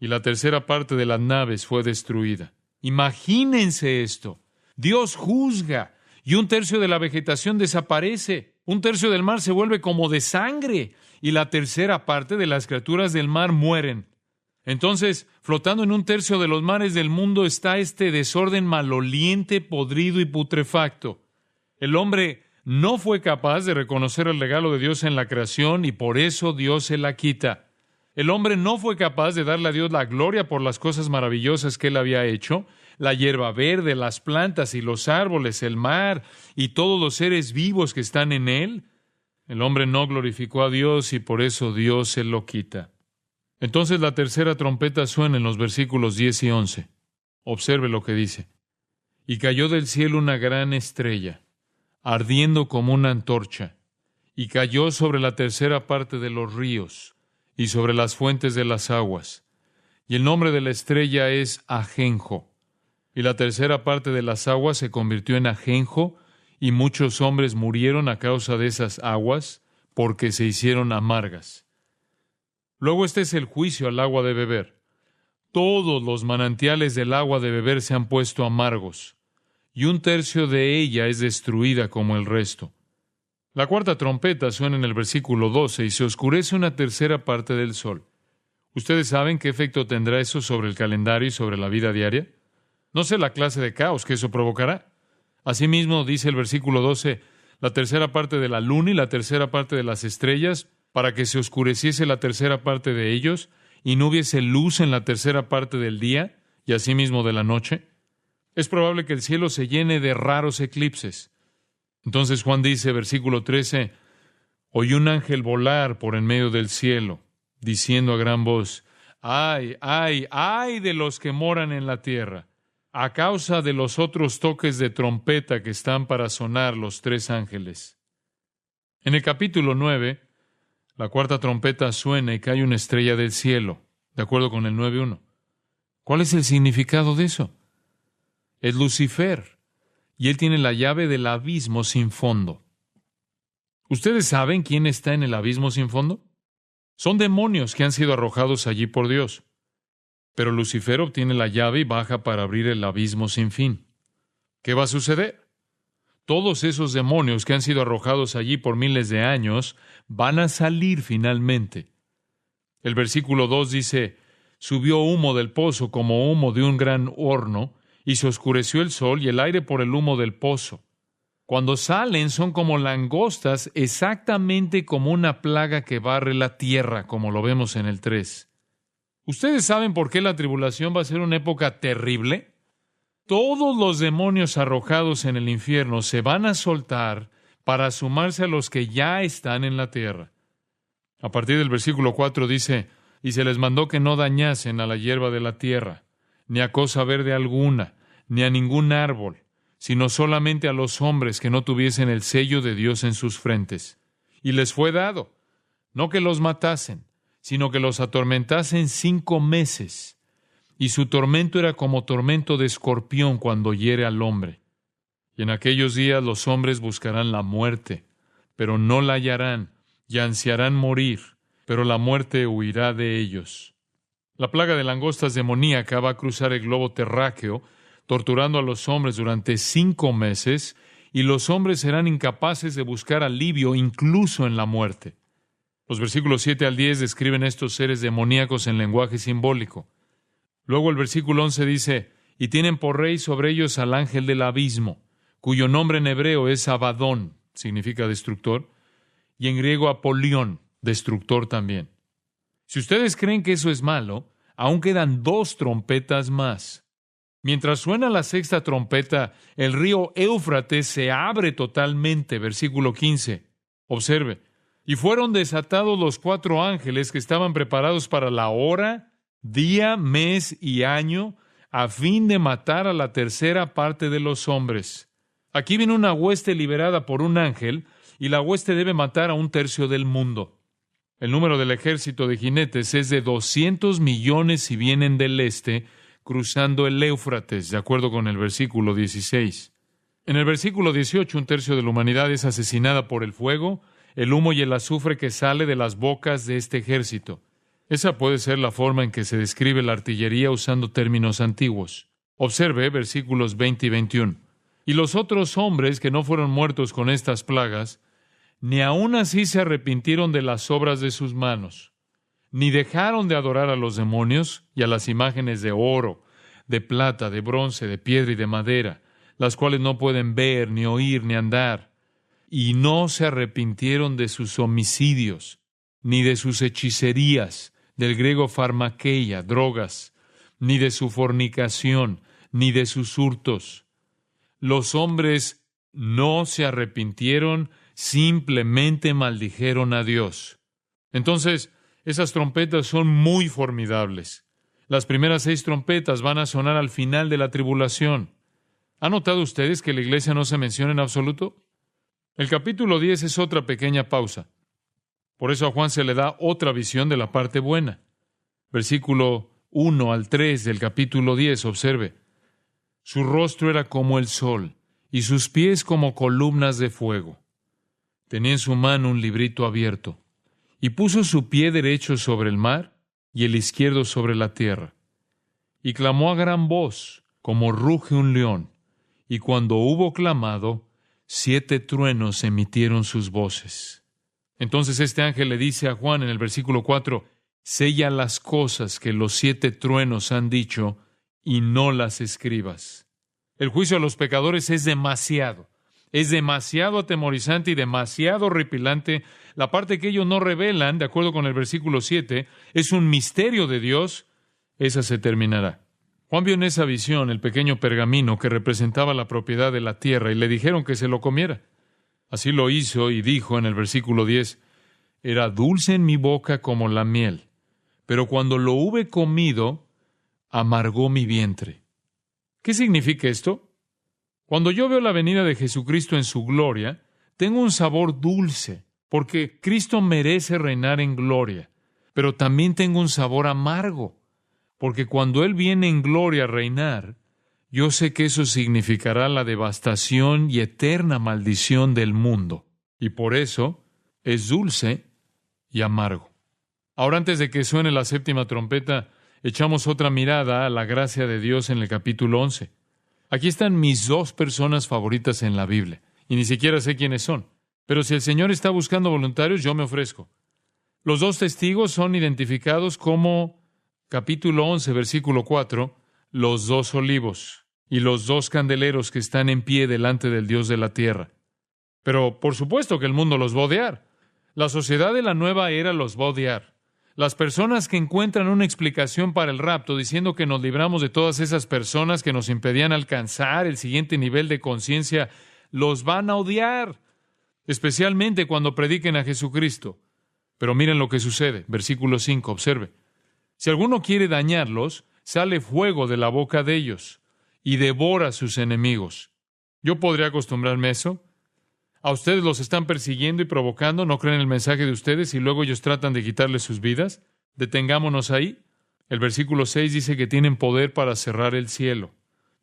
y la tercera parte de las naves fue destruida. Imagínense esto. Dios juzga. Y 1/3 de la vegetación desaparece. 1/3 del mar se vuelve como de sangre. Y la tercera parte de las criaturas del mar mueren. Entonces, flotando en 1/3 de los mares del mundo está este desorden maloliente, podrido y putrefacto. El hombre no fue capaz de reconocer el regalo de Dios en la creación y por eso Dios se la quita. El hombre no fue capaz de darle a Dios la gloria por las cosas maravillosas que Él había hecho. La hierba verde, las plantas y los árboles, el mar y todos los seres vivos que están en él. El hombre no glorificó a Dios y por eso Dios se lo quita. Entonces la tercera trompeta suena en los versículos 10 y 11. Observe lo que dice. Y cayó del cielo una gran estrella, ardiendo como una antorcha, y cayó sobre la tercera parte de los ríos y sobre las fuentes de las aguas. Y el nombre de la estrella es Ajenjo. Y la tercera parte de las aguas se convirtió en ajenjo, y muchos hombres murieron a causa de esas aguas, porque se hicieron amargas. Luego este es el juicio al agua de beber. Todos los manantiales del agua de beber se han puesto amargos, y 1/3 de ella es destruida como el resto. La cuarta trompeta suena en el versículo 12, y se oscurece una tercera parte del sol. ¿Ustedes saben qué efecto tendrá eso sobre el calendario y sobre la vida diaria? No sé la clase de caos que eso provocará. Asimismo, dice el versículo 12, la tercera parte de la luna y la tercera parte de las estrellas, para que se oscureciese la tercera parte de ellos, y no hubiese luz en la tercera parte del día, y asimismo de la noche. Es probable que el cielo se llene de raros eclipses. Entonces Juan dice, versículo 13, oí un ángel volar por en medio del cielo, diciendo a gran voz, ¡ay, ay, ay de los que moran en la tierra! A causa de los otros toques de trompeta que están para sonar los 3 ángeles. En el capítulo 9, la cuarta trompeta suena y cae una estrella del cielo, de acuerdo con el 9:1. ¿Cuál es el significado de eso? Es Lucifer, y él tiene la llave del abismo sin fondo. ¿Ustedes saben quién está en el abismo sin fondo? Son demonios que han sido arrojados allí por Dios. Pero Lucifer obtiene la llave y baja para abrir el abismo sin fin. ¿Qué va a suceder? Todos esos demonios que han sido arrojados allí por miles de años van a salir finalmente. El versículo 2 dice, subió humo del pozo como humo de un gran horno, y se oscureció el sol y el aire por el humo del pozo. Cuando salen son como langostas, exactamente como una plaga que barre la tierra, como lo vemos en el 3. ¿Ustedes saben por qué la tribulación va a ser una época terrible? Todos los demonios arrojados en el infierno se van a soltar para sumarse a los que ya están en la tierra. A partir del versículo 4 dice, y se les mandó que no dañasen a la hierba de la tierra, ni a cosa verde alguna, ni a ningún árbol, sino solamente a los hombres que no tuviesen el sello de Dios en sus frentes. Y les fue dado, no que los matasen, sino que los atormentasen 5 meses. Y su tormento era como tormento de escorpión cuando hiere al hombre. Y en aquellos días los hombres buscarán la muerte, pero no la hallarán, y ansiarán morir, pero la muerte huirá de ellos. La plaga de langostas demoníaca va a cruzar el globo terráqueo, torturando a los hombres durante 5 meses, y los hombres serán incapaces de buscar alivio incluso en la muerte. Los versículos 7 al 10 describen estos seres demoníacos en lenguaje simbólico. Luego el versículo 11 dice, y tienen por rey sobre ellos al ángel del abismo, cuyo nombre en hebreo es Abadón, significa destructor, y en griego Apolión, destructor también. Si ustedes creen que eso es malo, aún quedan 2 trompetas más. Mientras suena la 6ª trompeta, el río Éufrates se abre totalmente, versículo 15. Observe, y fueron desatados los 4 ángeles que estaban preparados para la hora, día, mes y año, a fin de matar a la 3ª parte de los hombres. Aquí viene una hueste liberada por un ángel, y la hueste debe matar a 1/3 del mundo. El número del ejército de jinetes es de 200 millones si vienen del este, cruzando el Éufrates, de acuerdo con el versículo 16. En el versículo 18, 1/3 de la humanidad es asesinada por el fuego, el humo y el azufre que sale de las bocas de este ejército. Esa puede ser la forma en que se describe la artillería usando términos antiguos. Observe versículos 20 y 21. Y los otros hombres que no fueron muertos con estas plagas, ni aun así se arrepintieron de las obras de sus manos, ni dejaron de adorar a los demonios y a las imágenes de oro, de plata, de bronce, de piedra y de madera, las cuales no pueden ver, ni oír, ni andar, y no se arrepintieron de sus homicidios, ni de sus hechicerías, del griego farmakeia, drogas, ni de su fornicación, ni de sus hurtos. Los hombres no se arrepintieron, simplemente maldijeron a Dios. Entonces, esas trompetas son muy formidables. Las primeras 6 trompetas van a sonar al final de la tribulación. ¿Han notado ustedes que la iglesia no se menciona en absoluto? El capítulo 10 es otra pequeña pausa. Por eso a Juan se le da otra visión de la parte buena. Versículo 1 al 3 del capítulo 10, observe. Su rostro era como el sol, y sus pies como columnas de fuego. Tenía en su mano un librito abierto, y puso su pie derecho sobre el mar, y el izquierdo sobre la tierra. Y clamó a gran voz, como ruge un león, y cuando hubo clamado, 7 truenos emitieron sus voces. Entonces este ángel le dice a Juan en el versículo 4, sella las cosas que los 7 truenos han dicho, y no las escribas. El juicio a los pecadores es demasiado atemorizante y demasiado horripilante. La parte que ellos no revelan, de acuerdo con el versículo 7, es un misterio de Dios. Esa se terminará. Juan vio en esa visión el pequeño pergamino que representaba la propiedad de la tierra y le dijeron que se lo comiera. Así lo hizo y dijo en el versículo 10, era dulce en mi boca como la miel, pero cuando lo hube comido, amargó mi vientre. ¿Qué significa esto? Cuando yo veo la venida de Jesucristo en su gloria, tengo un sabor dulce, porque Cristo merece reinar en gloria, pero también tengo un sabor amargo, porque cuando Él viene en gloria a reinar, yo sé que eso significará la devastación y eterna maldición del mundo, y por eso es dulce y amargo. Ahora, antes de que suene la 7ª trompeta, echamos otra mirada a la gracia de Dios en el capítulo 11. Aquí están mis 2 personas favoritas en la Biblia, y ni siquiera sé quiénes son. Pero si el Señor está buscando voluntarios, yo me ofrezco. Los 2 testigos son identificados como, capítulo 11, versículo 4, los 2 olivos. y los 2 candeleros que están en pie delante del Dios de la tierra. Pero por supuesto que el mundo los va a odiar. La sociedad de la nueva era los va a odiar. Las personas que encuentran una explicación para el rapto diciendo que nos libramos de todas esas personas que nos impedían alcanzar el siguiente nivel de conciencia, los van a odiar, especialmente cuando prediquen a Jesucristo. Pero miren lo que sucede. Versículo 5, observe. Si alguno quiere dañarlos, sale fuego de la boca de ellos y devora a sus enemigos. ¿Yo podría acostumbrarme a eso? ¿A ustedes los están persiguiendo y provocando? ¿No creen el mensaje de ustedes y luego ellos tratan de quitarles sus vidas? Detengámonos ahí. El versículo 6 dice que tienen poder para cerrar el cielo.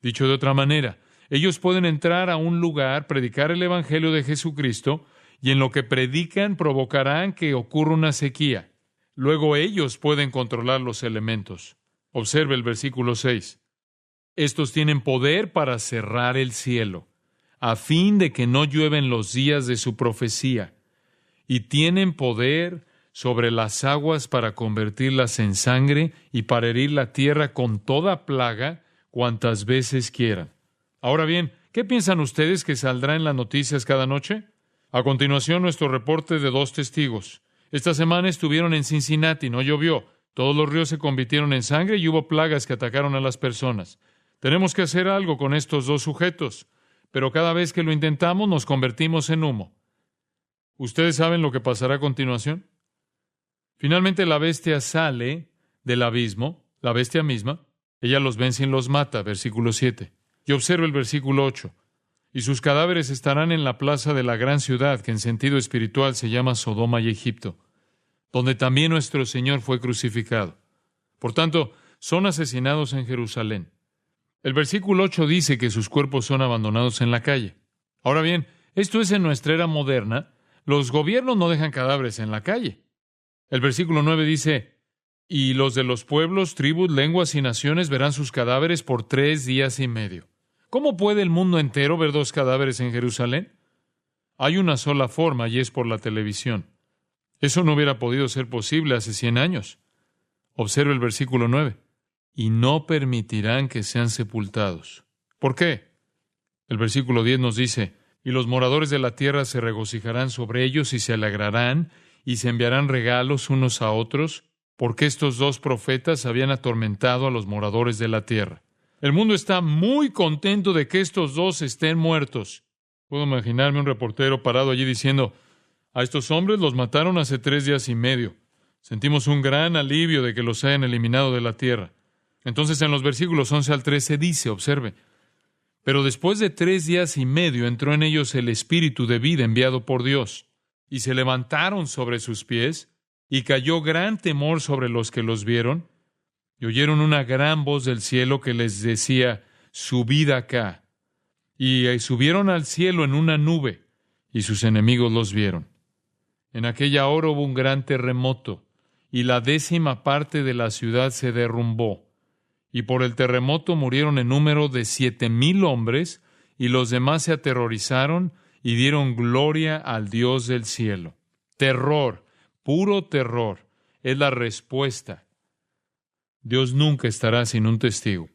Dicho de otra manera, ellos pueden entrar a un lugar, predicar el Evangelio de Jesucristo, y en lo que predican provocarán que ocurra una sequía. Luego ellos pueden controlar los elementos. Observe el versículo 6. Estos tienen poder para cerrar el cielo, a fin de que no llueven los días de su profecía, y tienen poder sobre las aguas para convertirlas en sangre y para herir la tierra con toda plaga cuantas veces quieran. Ahora bien, ¿qué piensan ustedes que saldrá en las noticias cada noche? A continuación, nuestro reporte de 2 testigos. Esta semana estuvieron en Cincinnati, no llovió. Todos los ríos se convirtieron en sangre y hubo plagas que atacaron a las personas. Tenemos que hacer algo con estos 2 sujetos, pero cada vez que lo intentamos nos convertimos en humo. ¿Ustedes saben lo que pasará a continuación? Finalmente la bestia sale del abismo, la bestia misma. Ella los vence y los mata, versículo 7. Y observa el versículo 8. Y sus cadáveres estarán en la plaza de la gran ciudad, que en sentido espiritual se llama Sodoma y Egipto, donde también nuestro Señor fue crucificado. Por tanto, son asesinados en Jerusalén. El versículo 8 dice que sus cuerpos son abandonados en la calle. Ahora bien, esto es en nuestra era moderna. Los gobiernos no dejan cadáveres en la calle. El versículo 9 dice, y los de los pueblos, tribus, lenguas y naciones verán sus cadáveres por 3 días y medio. ¿Cómo puede el mundo entero ver 2 cadáveres en Jerusalén? Hay una sola forma y es por la televisión. Eso no hubiera podido ser posible hace 100 años. Observe el versículo 9. Y no permitirán que sean sepultados. ¿Por qué? El versículo 10 nos dice, y los moradores de la tierra se regocijarán sobre ellos y se alegrarán y se enviarán regalos unos a otros, porque estos 2 profetas habían atormentado a los moradores de la tierra. El mundo está muy contento de que estos 2 estén muertos. Puedo imaginarme un reportero parado allí diciendo, a estos hombres los mataron hace 3 días y medio. Sentimos un gran alivio de que los hayan eliminado de la tierra. Entonces en los versículos 11 al 13 dice, observe, pero después de 3 días y medio entró en ellos el espíritu de vida enviado por Dios, y se levantaron sobre sus pies, y cayó gran temor sobre los que los vieron, y oyeron una gran voz del cielo que les decía, subid acá. Y subieron al cielo en una nube, y sus enemigos los vieron. En aquella hora hubo un gran terremoto, y la 10ª parte de la ciudad se derrumbó. Y por el terremoto murieron en número de 7,000 hombres, y los demás se aterrorizaron y dieron gloria al Dios del cielo. Terror, puro terror, es la respuesta. Dios nunca estará sin un testigo.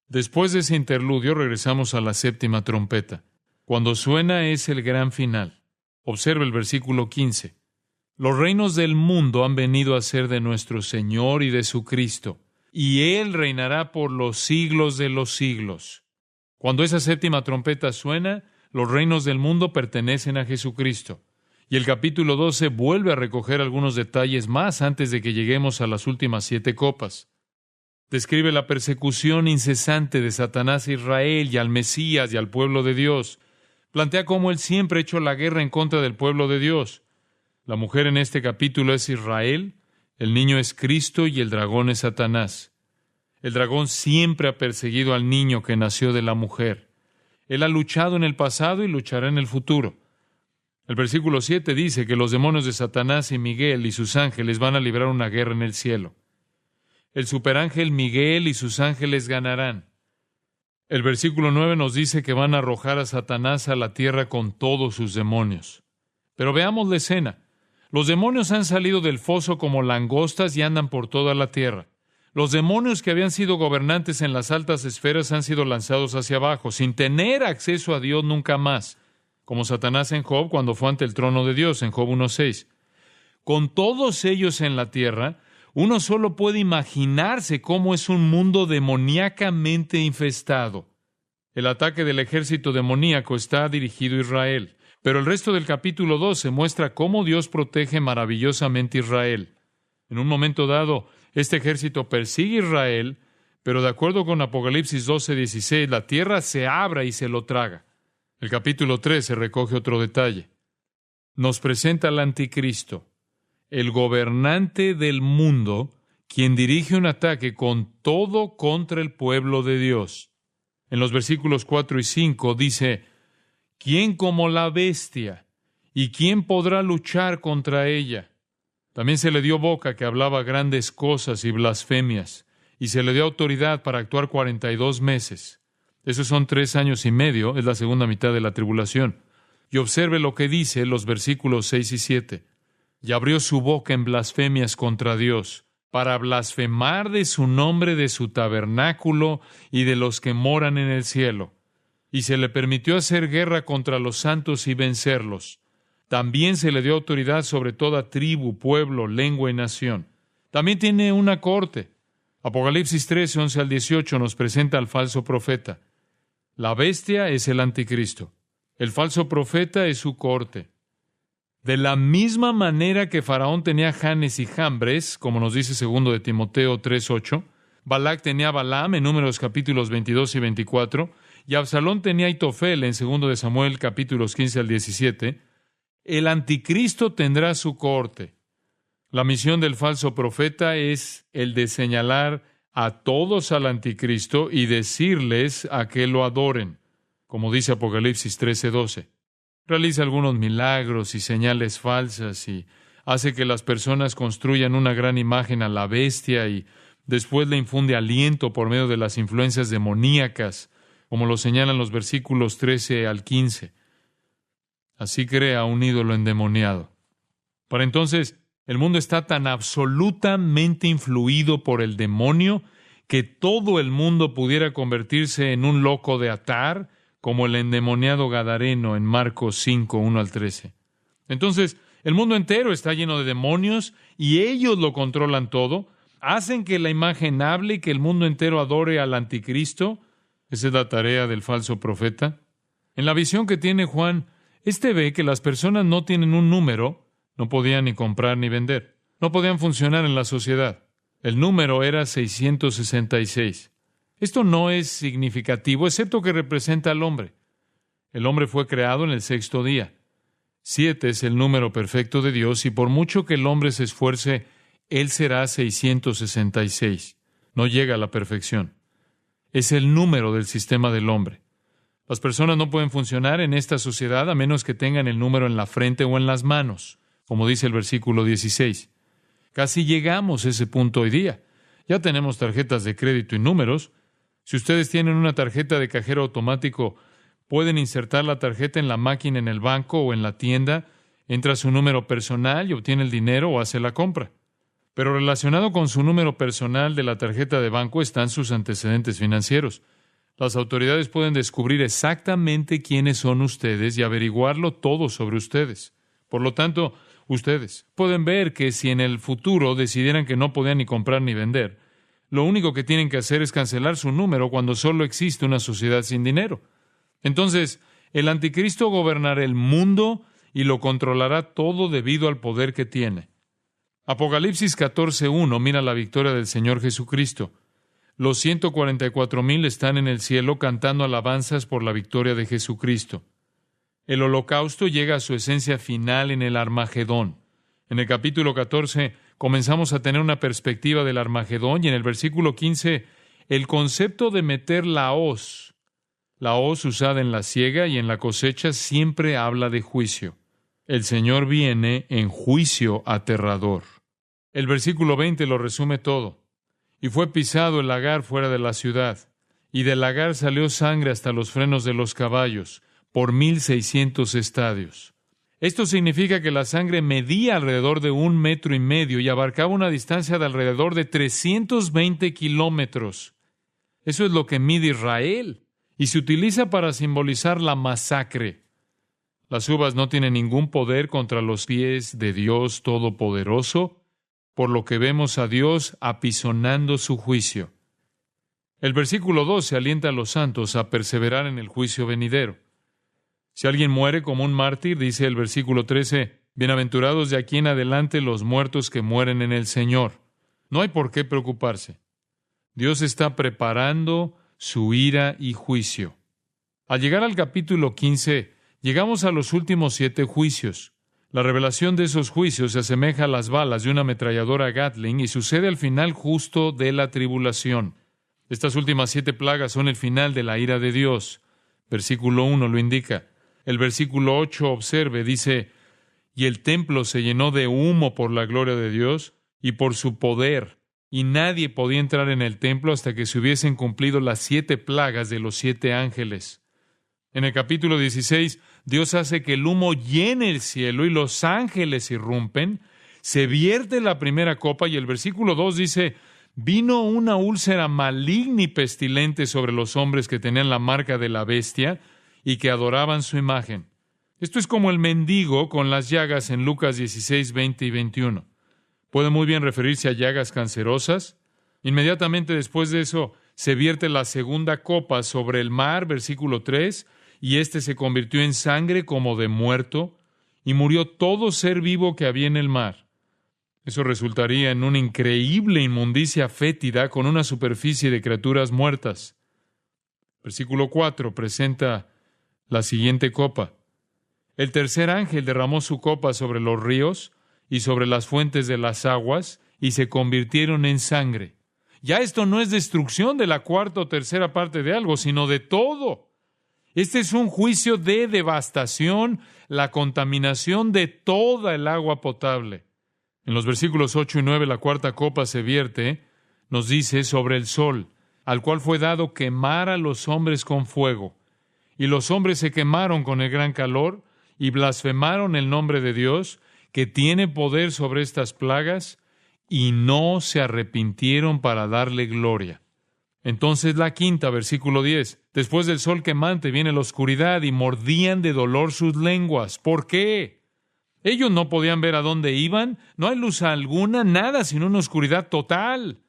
Después de ese interludio regresamos a la 7ª trompeta. Cuando suena es el gran final. Observe el versículo 15. Los reinos del mundo han venido a ser de nuestro Señor y de su Cristo, y Él reinará por los siglos de los siglos. Cuando esa 7ª trompeta suena, los reinos del mundo pertenecen a Jesucristo. Y el capítulo 12 vuelve a recoger algunos detalles más antes de que lleguemos a las últimas 7 copas. Describe la persecución incesante de Satanás a Israel y al Mesías y al pueblo de Dios. Plantea cómo Él siempre ha hecho la guerra en contra del pueblo de Dios. La mujer en este capítulo es Israel, el niño es Cristo y el dragón es Satanás. El dragón siempre ha perseguido al niño que nació de la mujer. Él ha luchado en el pasado y luchará en el futuro. El versículo 7 dice que los demonios de Satanás y Miguel y sus ángeles van a librar una guerra en el cielo. El superángel Miguel y sus ángeles ganarán. El versículo 9 nos dice que van a arrojar a Satanás a la tierra con todos sus demonios. Pero veamos la escena. Los demonios han salido del foso como langostas y andan por toda la tierra. Los demonios que habían sido gobernantes en las altas esferas han sido lanzados hacia abajo, sin tener acceso a Dios nunca más, como Satanás en Job cuando fue ante el trono de Dios en Job 1:6. Con todos ellos en la tierra, uno solo puede imaginarse cómo es un mundo demoníacamente infestado. El ataque del ejército demoníaco está dirigido a Israel, pero el resto del capítulo 12 muestra cómo Dios protege maravillosamente a Israel. En un momento dado, este ejército persigue a Israel, pero de acuerdo con Apocalipsis 12:16, la tierra se abra y se lo traga. El capítulo 13 recoge otro detalle. Nos presenta al anticristo, el gobernante del mundo, quien dirige un ataque con todo contra el pueblo de Dios. En los versículos 4 y 5 dice, ¿quién como la bestia? ¿Y quién podrá luchar contra ella? También se le dio boca que hablaba grandes cosas y blasfemias, y se le dio autoridad para actuar 42 meses. Esos son 3 años y medio, es la segunda mitad de la tribulación. Y observe lo que dice los versículos 6 y 7. Y abrió su boca en blasfemias contra Dios, para blasfemar de su nombre, de su tabernáculo y de los que moran en el cielo. Y se le permitió hacer guerra contra los santos y vencerlos. También se le dio autoridad sobre toda tribu, pueblo, lengua y nación. También tiene una corte. Apocalipsis 13, 11 al 18 nos presenta al falso profeta. La bestia es el anticristo. El falso profeta es su corte. De la misma manera que Faraón tenía Janes y Jambres, como nos dice 2 de Timoteo 3:8, Balac tenía a Balaam en Números capítulos 22 y 24, y Absalón tenía a Aitofel en 2 de Samuel capítulos 15 al 17, el anticristo tendrá su corte. La misión del falso profeta es el de señalar a todos al anticristo y decirles a que lo adoren, como dice Apocalipsis 13:12. Realiza algunos milagros y señales falsas y hace que las personas construyan una gran imagen a la bestia y después le infunde aliento por medio de las influencias demoníacas, como lo señalan los versículos 13 al 15. Así crea un ídolo endemoniado. Para entonces, el mundo está tan absolutamente influido por el demonio que todo el mundo pudiera convertirse en un loco de atar, como el endemoniado gadareno en Marcos 5, 1 al 13. Entonces, el mundo entero está lleno de demonios y ellos lo controlan todo, hacen que la imagen hable y que el mundo entero adore al anticristo. Esa es la tarea del falso profeta. En la visión que tiene Juan, ve que las personas no tienen un número, no podían ni comprar ni vender, no podían funcionar en la sociedad. El número era 666. Esto no es significativo, excepto que representa al hombre. El hombre fue creado en el 6º día. 7 es el número perfecto de Dios, y por mucho que el hombre se esfuerce, él será 666. No llega a la perfección. Es el número del sistema del hombre. Las personas no pueden funcionar en esta sociedad a menos que tengan el número en la frente o en las manos, como dice el versículo 16. Casi llegamos a ese punto hoy día. Ya tenemos tarjetas de crédito y números. Si ustedes tienen una tarjeta de cajero automático, pueden insertar la tarjeta en la máquina en el banco o en la tienda, entra su número personal y obtiene el dinero o hace la compra. Pero relacionado con su número personal de la tarjeta de banco están sus antecedentes financieros. Las autoridades pueden descubrir exactamente quiénes son ustedes y averiguarlo todo sobre ustedes. Por lo tanto, ustedes pueden ver que si en el futuro decidieran que no podían ni comprar ni vender, lo único que tienen que hacer es cancelar su número cuando solo existe una sociedad sin dinero. Entonces, el anticristo gobernará el mundo y lo controlará todo debido al poder que tiene. Apocalipsis 14:1 mira la victoria del Señor Jesucristo. Los 144,000 están en el cielo cantando alabanzas por la victoria de Jesucristo. El holocausto llega a su esencia final en el Armagedón. En el capítulo 14 comenzamos a tener una perspectiva del Armagedón y en el versículo 15 el concepto de meter la hoz usada en la siega y en la cosecha siempre habla de juicio. El Señor viene en juicio aterrador. El versículo 20 lo resume todo. Y fue pisado el lagar fuera de la ciudad, y del lagar salió sangre hasta los frenos de los caballos, por 1,600 estadios. Esto significa que la sangre medía alrededor de 1,5 metros y abarcaba una distancia de alrededor de 320 kilómetros. Eso es lo que mide Israel, y se utiliza para simbolizar la masacre. Las uvas no tienen ningún poder contra los pies de Dios Todopoderoso, por lo que vemos a Dios apisonando su juicio. El versículo 12 alienta a los santos a perseverar en el juicio venidero. Si alguien muere como un mártir, dice el versículo 13, bienaventurados de aquí en adelante los muertos que mueren en el Señor. No hay por qué preocuparse. Dios está preparando su ira y juicio. Al llegar al capítulo 15, llegamos a los últimos 7 juicios. La revelación de esos juicios se asemeja a las balas de una ametralladora Gatling y sucede al final justo de la tribulación. Estas últimas 7 plagas son el final de la ira de Dios. Versículo 1 lo indica. El versículo 8, observe, dice, y el templo se llenó de humo por la gloria de Dios y por su poder, y nadie podía entrar en el templo hasta que se hubiesen cumplido las 7 plagas de los 7 ángeles. En el capítulo 16, Dios hace que el humo llene el cielo y los ángeles irrumpen, se vierte la primera copa y el versículo 2 dice, vino una úlcera maligna y pestilente sobre los hombres que tenían la marca de la bestia y que adoraban su imagen. Esto es como el mendigo con las llagas en Lucas 16, 20 y 21. Puede muy bien referirse a llagas cancerosas. Inmediatamente después de eso, se vierte la segunda copa sobre el mar, versículo 3, y éste se convirtió en sangre como de muerto, y murió todo ser vivo que había en el mar. Eso resultaría en una increíble inmundicia fétida con una superficie de criaturas muertas. Versículo 4 presenta la siguiente copa. El tercer ángel derramó su copa sobre los ríos y sobre las fuentes de las aguas, y se convirtieron en sangre. Ya esto no es destrucción de la cuarta o tercera parte de algo, sino de todo. Este es un juicio de devastación, la contaminación de toda el agua potable. En los versículos 8 y 9, la cuarta copa se vierte, nos dice, sobre el sol, al cual fue dado quemar a los hombres con fuego. Y los hombres se quemaron con el gran calor y blasfemaron el nombre de Dios, que tiene poder sobre estas plagas, y no se arrepintieron para darle gloria. Entonces la quinta, versículo 10. Después del sol quemante viene la oscuridad y mordían de dolor sus lenguas. ¿Por qué? Ellos no podían ver a dónde iban, no hay luz alguna, nada sino una oscuridad total.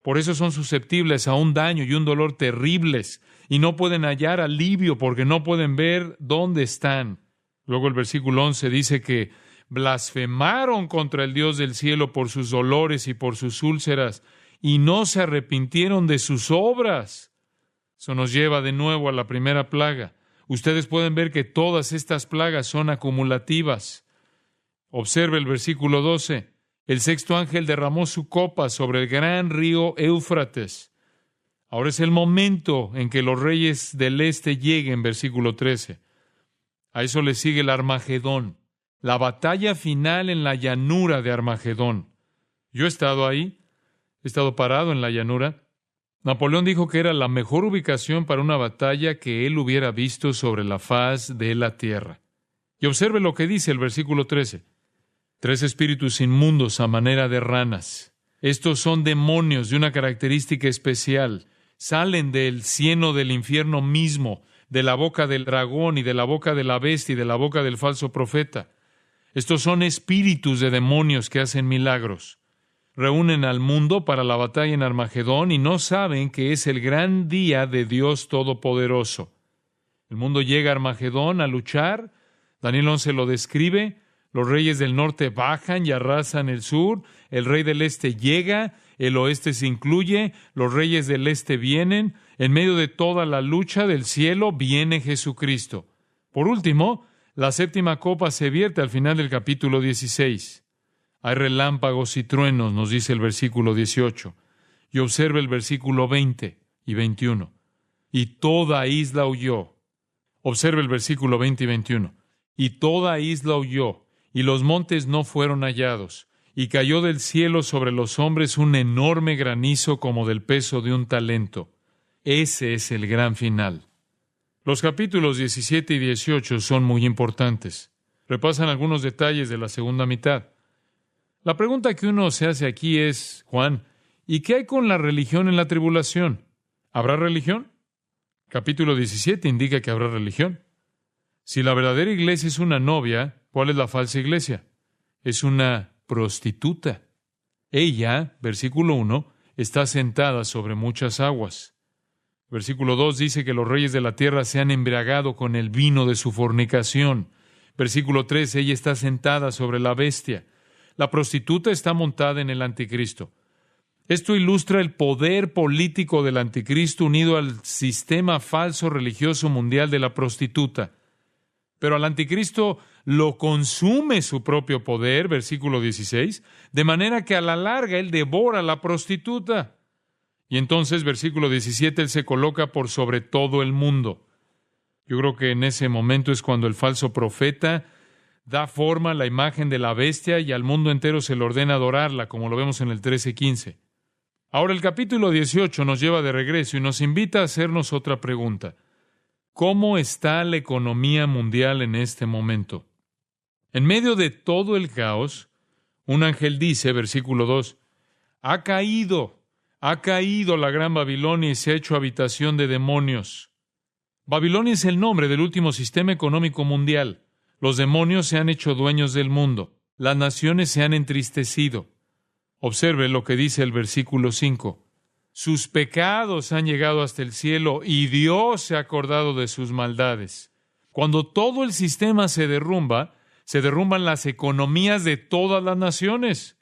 Por eso son susceptibles a un daño y un dolor terribles, y no pueden hallar alivio porque no pueden ver dónde están. Luego el versículo 11 dice que blasfemaron contra el Dios del cielo por sus dolores y por sus úlceras, y no se arrepintieron de sus obras. Eso nos lleva de nuevo a la primera plaga. Ustedes pueden ver que todas estas plagas son acumulativas. Observe el versículo 12. El sexto ángel derramó su copa sobre el gran río Éufrates. Ahora es el momento en que los reyes del este lleguen, versículo 13. A eso le sigue el Armagedón, la batalla final en la llanura de Armagedón. Yo he estado ahí, he estado parado en la llanura. Napoleón dijo que era la mejor ubicación para una batalla que él hubiera visto sobre la faz de la tierra. Y observe lo que dice el versículo 13. 3 espíritus inmundos a manera de ranas. Estos son demonios de una característica especial. Salen del cieno del infierno mismo, de la boca del dragón y de la boca de la bestia y de la boca del falso profeta. Estos son espíritus de demonios que hacen milagros. Reúnen al mundo para la batalla en Armagedón y no saben que es el gran día de Dios Todopoderoso. El mundo llega a Armagedón a luchar. Daniel 11 lo describe. Los reyes del norte bajan y arrasan el sur. El rey del este llega. El oeste se incluye. Los reyes del este vienen. En medio de toda la lucha del cielo viene Jesucristo. Por último, la séptima copa se vierte al final del capítulo 16. Hay relámpagos y truenos, nos dice el versículo 18. Y observe el versículo 20 y 21. Y toda isla huyó. Observe el versículo 20 y 21. Y toda isla huyó, y los montes no fueron hallados. Y cayó del cielo sobre los hombres un enorme granizo como del peso de un talento. Ese es el gran final. Los capítulos 17 y 18 son muy importantes. repasan algunos detalles de la segunda mitad. La pregunta que uno se hace aquí es, Juan, ¿y qué hay con la religión en la tribulación? ¿Habrá religión? Capítulo 17 indica que habrá religión. Si la verdadera iglesia es una novia, ¿cuál es la falsa iglesia? Es una prostituta. Ella, versículo 1, está sentada sobre muchas aguas. Versículo 2 dice que los reyes de la tierra se han embriagado con el vino de su fornicación. Versículo 3, ella está sentada sobre la bestia. La prostituta está montada en el anticristo. Esto ilustra el poder político del anticristo unido al sistema falso religioso mundial de la prostituta. Pero al anticristo lo consume su propio poder, versículo 16, de manera que a la larga él devora a la prostituta. Y entonces, versículo 17, él se coloca por sobre todo el mundo. Yo creo que en ese momento es cuando el falso profeta da forma a la imagen de la bestia y al mundo entero se le ordena adorarla, como lo vemos en el 13:15. Ahora el capítulo 18 nos lleva de regreso y nos invita a hacernos otra pregunta. ¿Cómo está la economía mundial en este momento? En medio de todo el caos, un ángel dice, versículo 2, ha caído la gran Babilonia y se ha hecho habitación de demonios. Babilonia es el nombre del último sistema económico mundial. Los demonios se han hecho dueños del mundo. Las naciones se han entristecido. Observe lo que dice el versículo 5. Sus pecados han llegado hasta el cielo y Dios se ha acordado de sus maldades. Cuando todo el sistema se derrumban las economías de todas las naciones.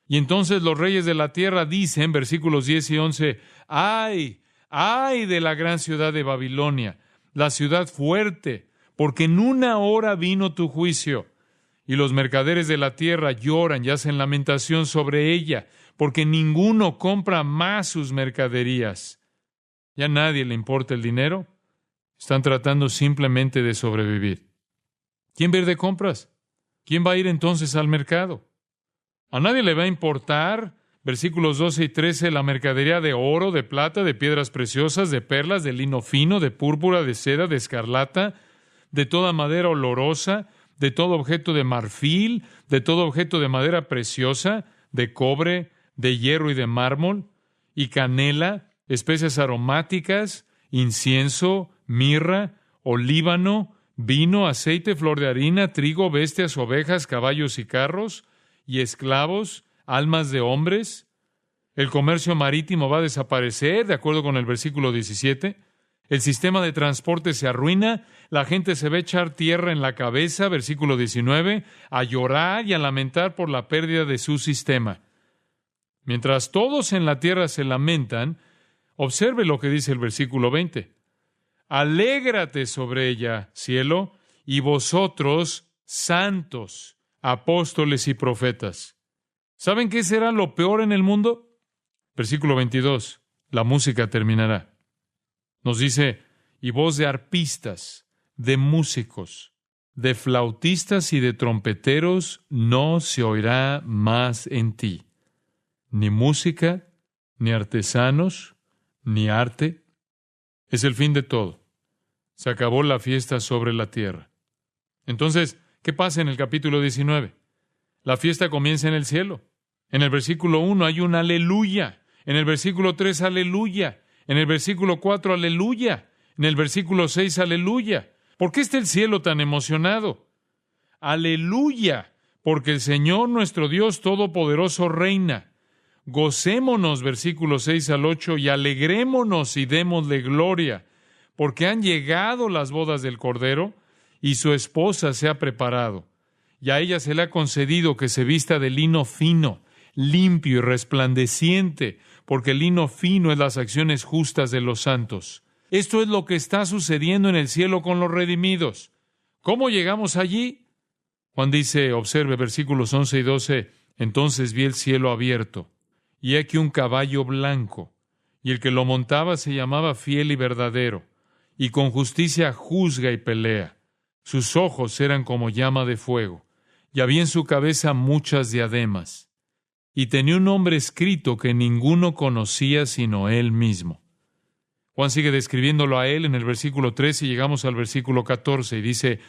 Y entonces los reyes de la tierra dicen, versículos 10 y 11, ¡ay de la gran ciudad de Babilonia, la ciudad fuerte, porque en una hora vino tu juicio! Y los mercaderes de la tierra lloran y hacen lamentación sobre ella, porque ninguno compra más sus mercaderías. ¿Ya a nadie le importa el dinero? Están tratando simplemente de sobrevivir. ¿Quién va a ir de compras? ¿Quién va a ir entonces al mercado? A nadie le va a importar, versículos 12 y 13, la mercadería de oro, de plata, de piedras preciosas, de perlas, de lino fino, de púrpura, de seda, de escarlata, de toda madera olorosa, de todo objeto de marfil, de todo objeto de madera preciosa, de cobre, de hierro y de mármol, y canela, especias aromáticas, incienso, mirra, olíbano, vino, aceite, flor de harina, trigo, bestias, ovejas, caballos y carros, y esclavos, almas de hombres. El comercio marítimo va a desaparecer, de acuerdo con el versículo 17. El sistema de transporte se arruina, la gente se va a echar tierra en la cabeza, versículo 19, a llorar y a lamentar por la pérdida de su sistema. Mientras todos en la tierra se lamentan, observe lo que dice el versículo 20. Alégrate sobre ella, cielo, y vosotros, santos, apóstoles y profetas. ¿Saben qué será lo peor en el mundo? Versículo 22. La música terminará. Nos dice, y voz de arpistas, de músicos, de flautistas y de trompeteros no se oirá más en ti. Ni música, ni artesanos, ni arte. Es el fin de todo. Se acabó la fiesta sobre la tierra. Entonces, ¿qué pasa en el capítulo 19? La fiesta comienza en el cielo. En el versículo 1 hay un aleluya. En el versículo 3, aleluya. En el versículo 4, aleluya. En el versículo 6, aleluya. ¿Por qué está el cielo tan emocionado? Aleluya, porque el Señor nuestro Dios Todopoderoso reina. Gocémonos, versículos 6 al 8, y alegrémonos y démosle gloria, porque han llegado las bodas del Cordero, y su esposa se ha preparado. Y a ella se le ha concedido que se vista de lino fino, limpio y resplandeciente, porque el lino fino es las acciones justas de los santos. Esto es lo que está sucediendo en el cielo con los redimidos. ¿Cómo llegamos allí? Juan dice, observe versículos 11 y 12, entonces vi el cielo abierto, y aquí un caballo blanco, y el que lo montaba se llamaba Fiel y Verdadero, y con justicia juzga y pelea. Sus ojos eran como llama de fuego, y había en su cabeza muchas diademas, y tenía un nombre escrito que ninguno conocía sino él mismo. Juan sigue describiéndolo a él en el versículo 13 y llegamos al versículo 14 y dice,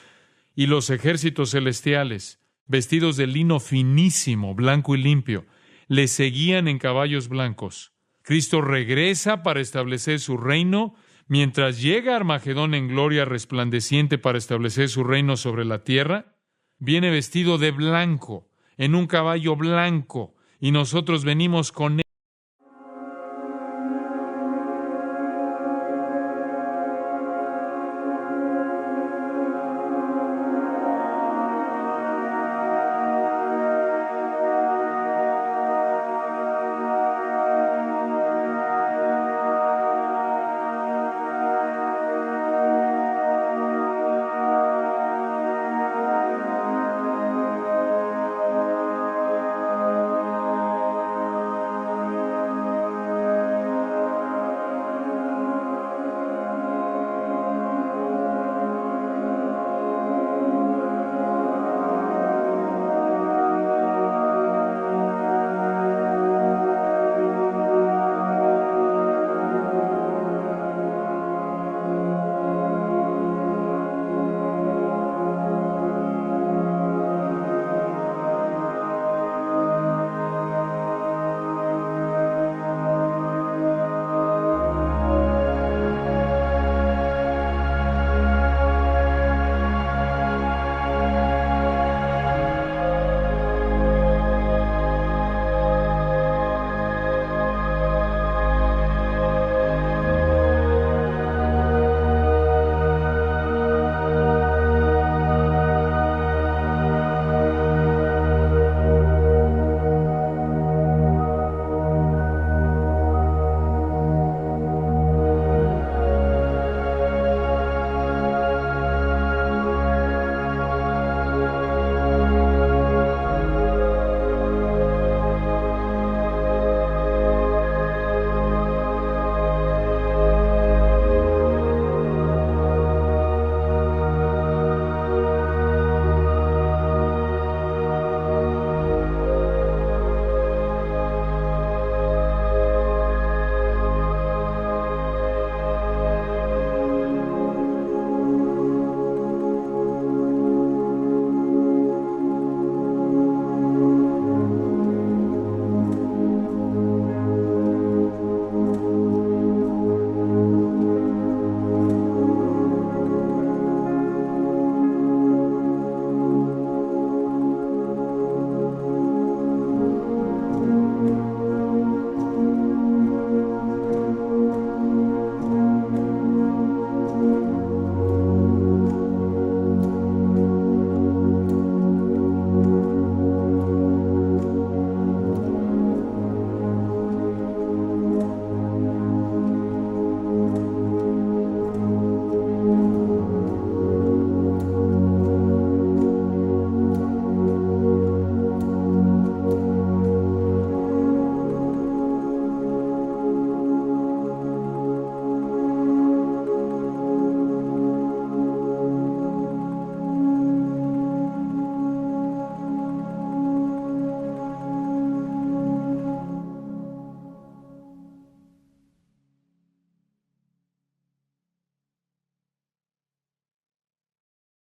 y los ejércitos celestiales, vestidos de lino finísimo, blanco y limpio, le seguían en caballos blancos. Cristo regresa para establecer su reino, mientras llega Armagedón en gloria resplandeciente para establecer su reino sobre la tierra. Viene vestido de blanco, en un caballo blanco, y nosotros venimos con él.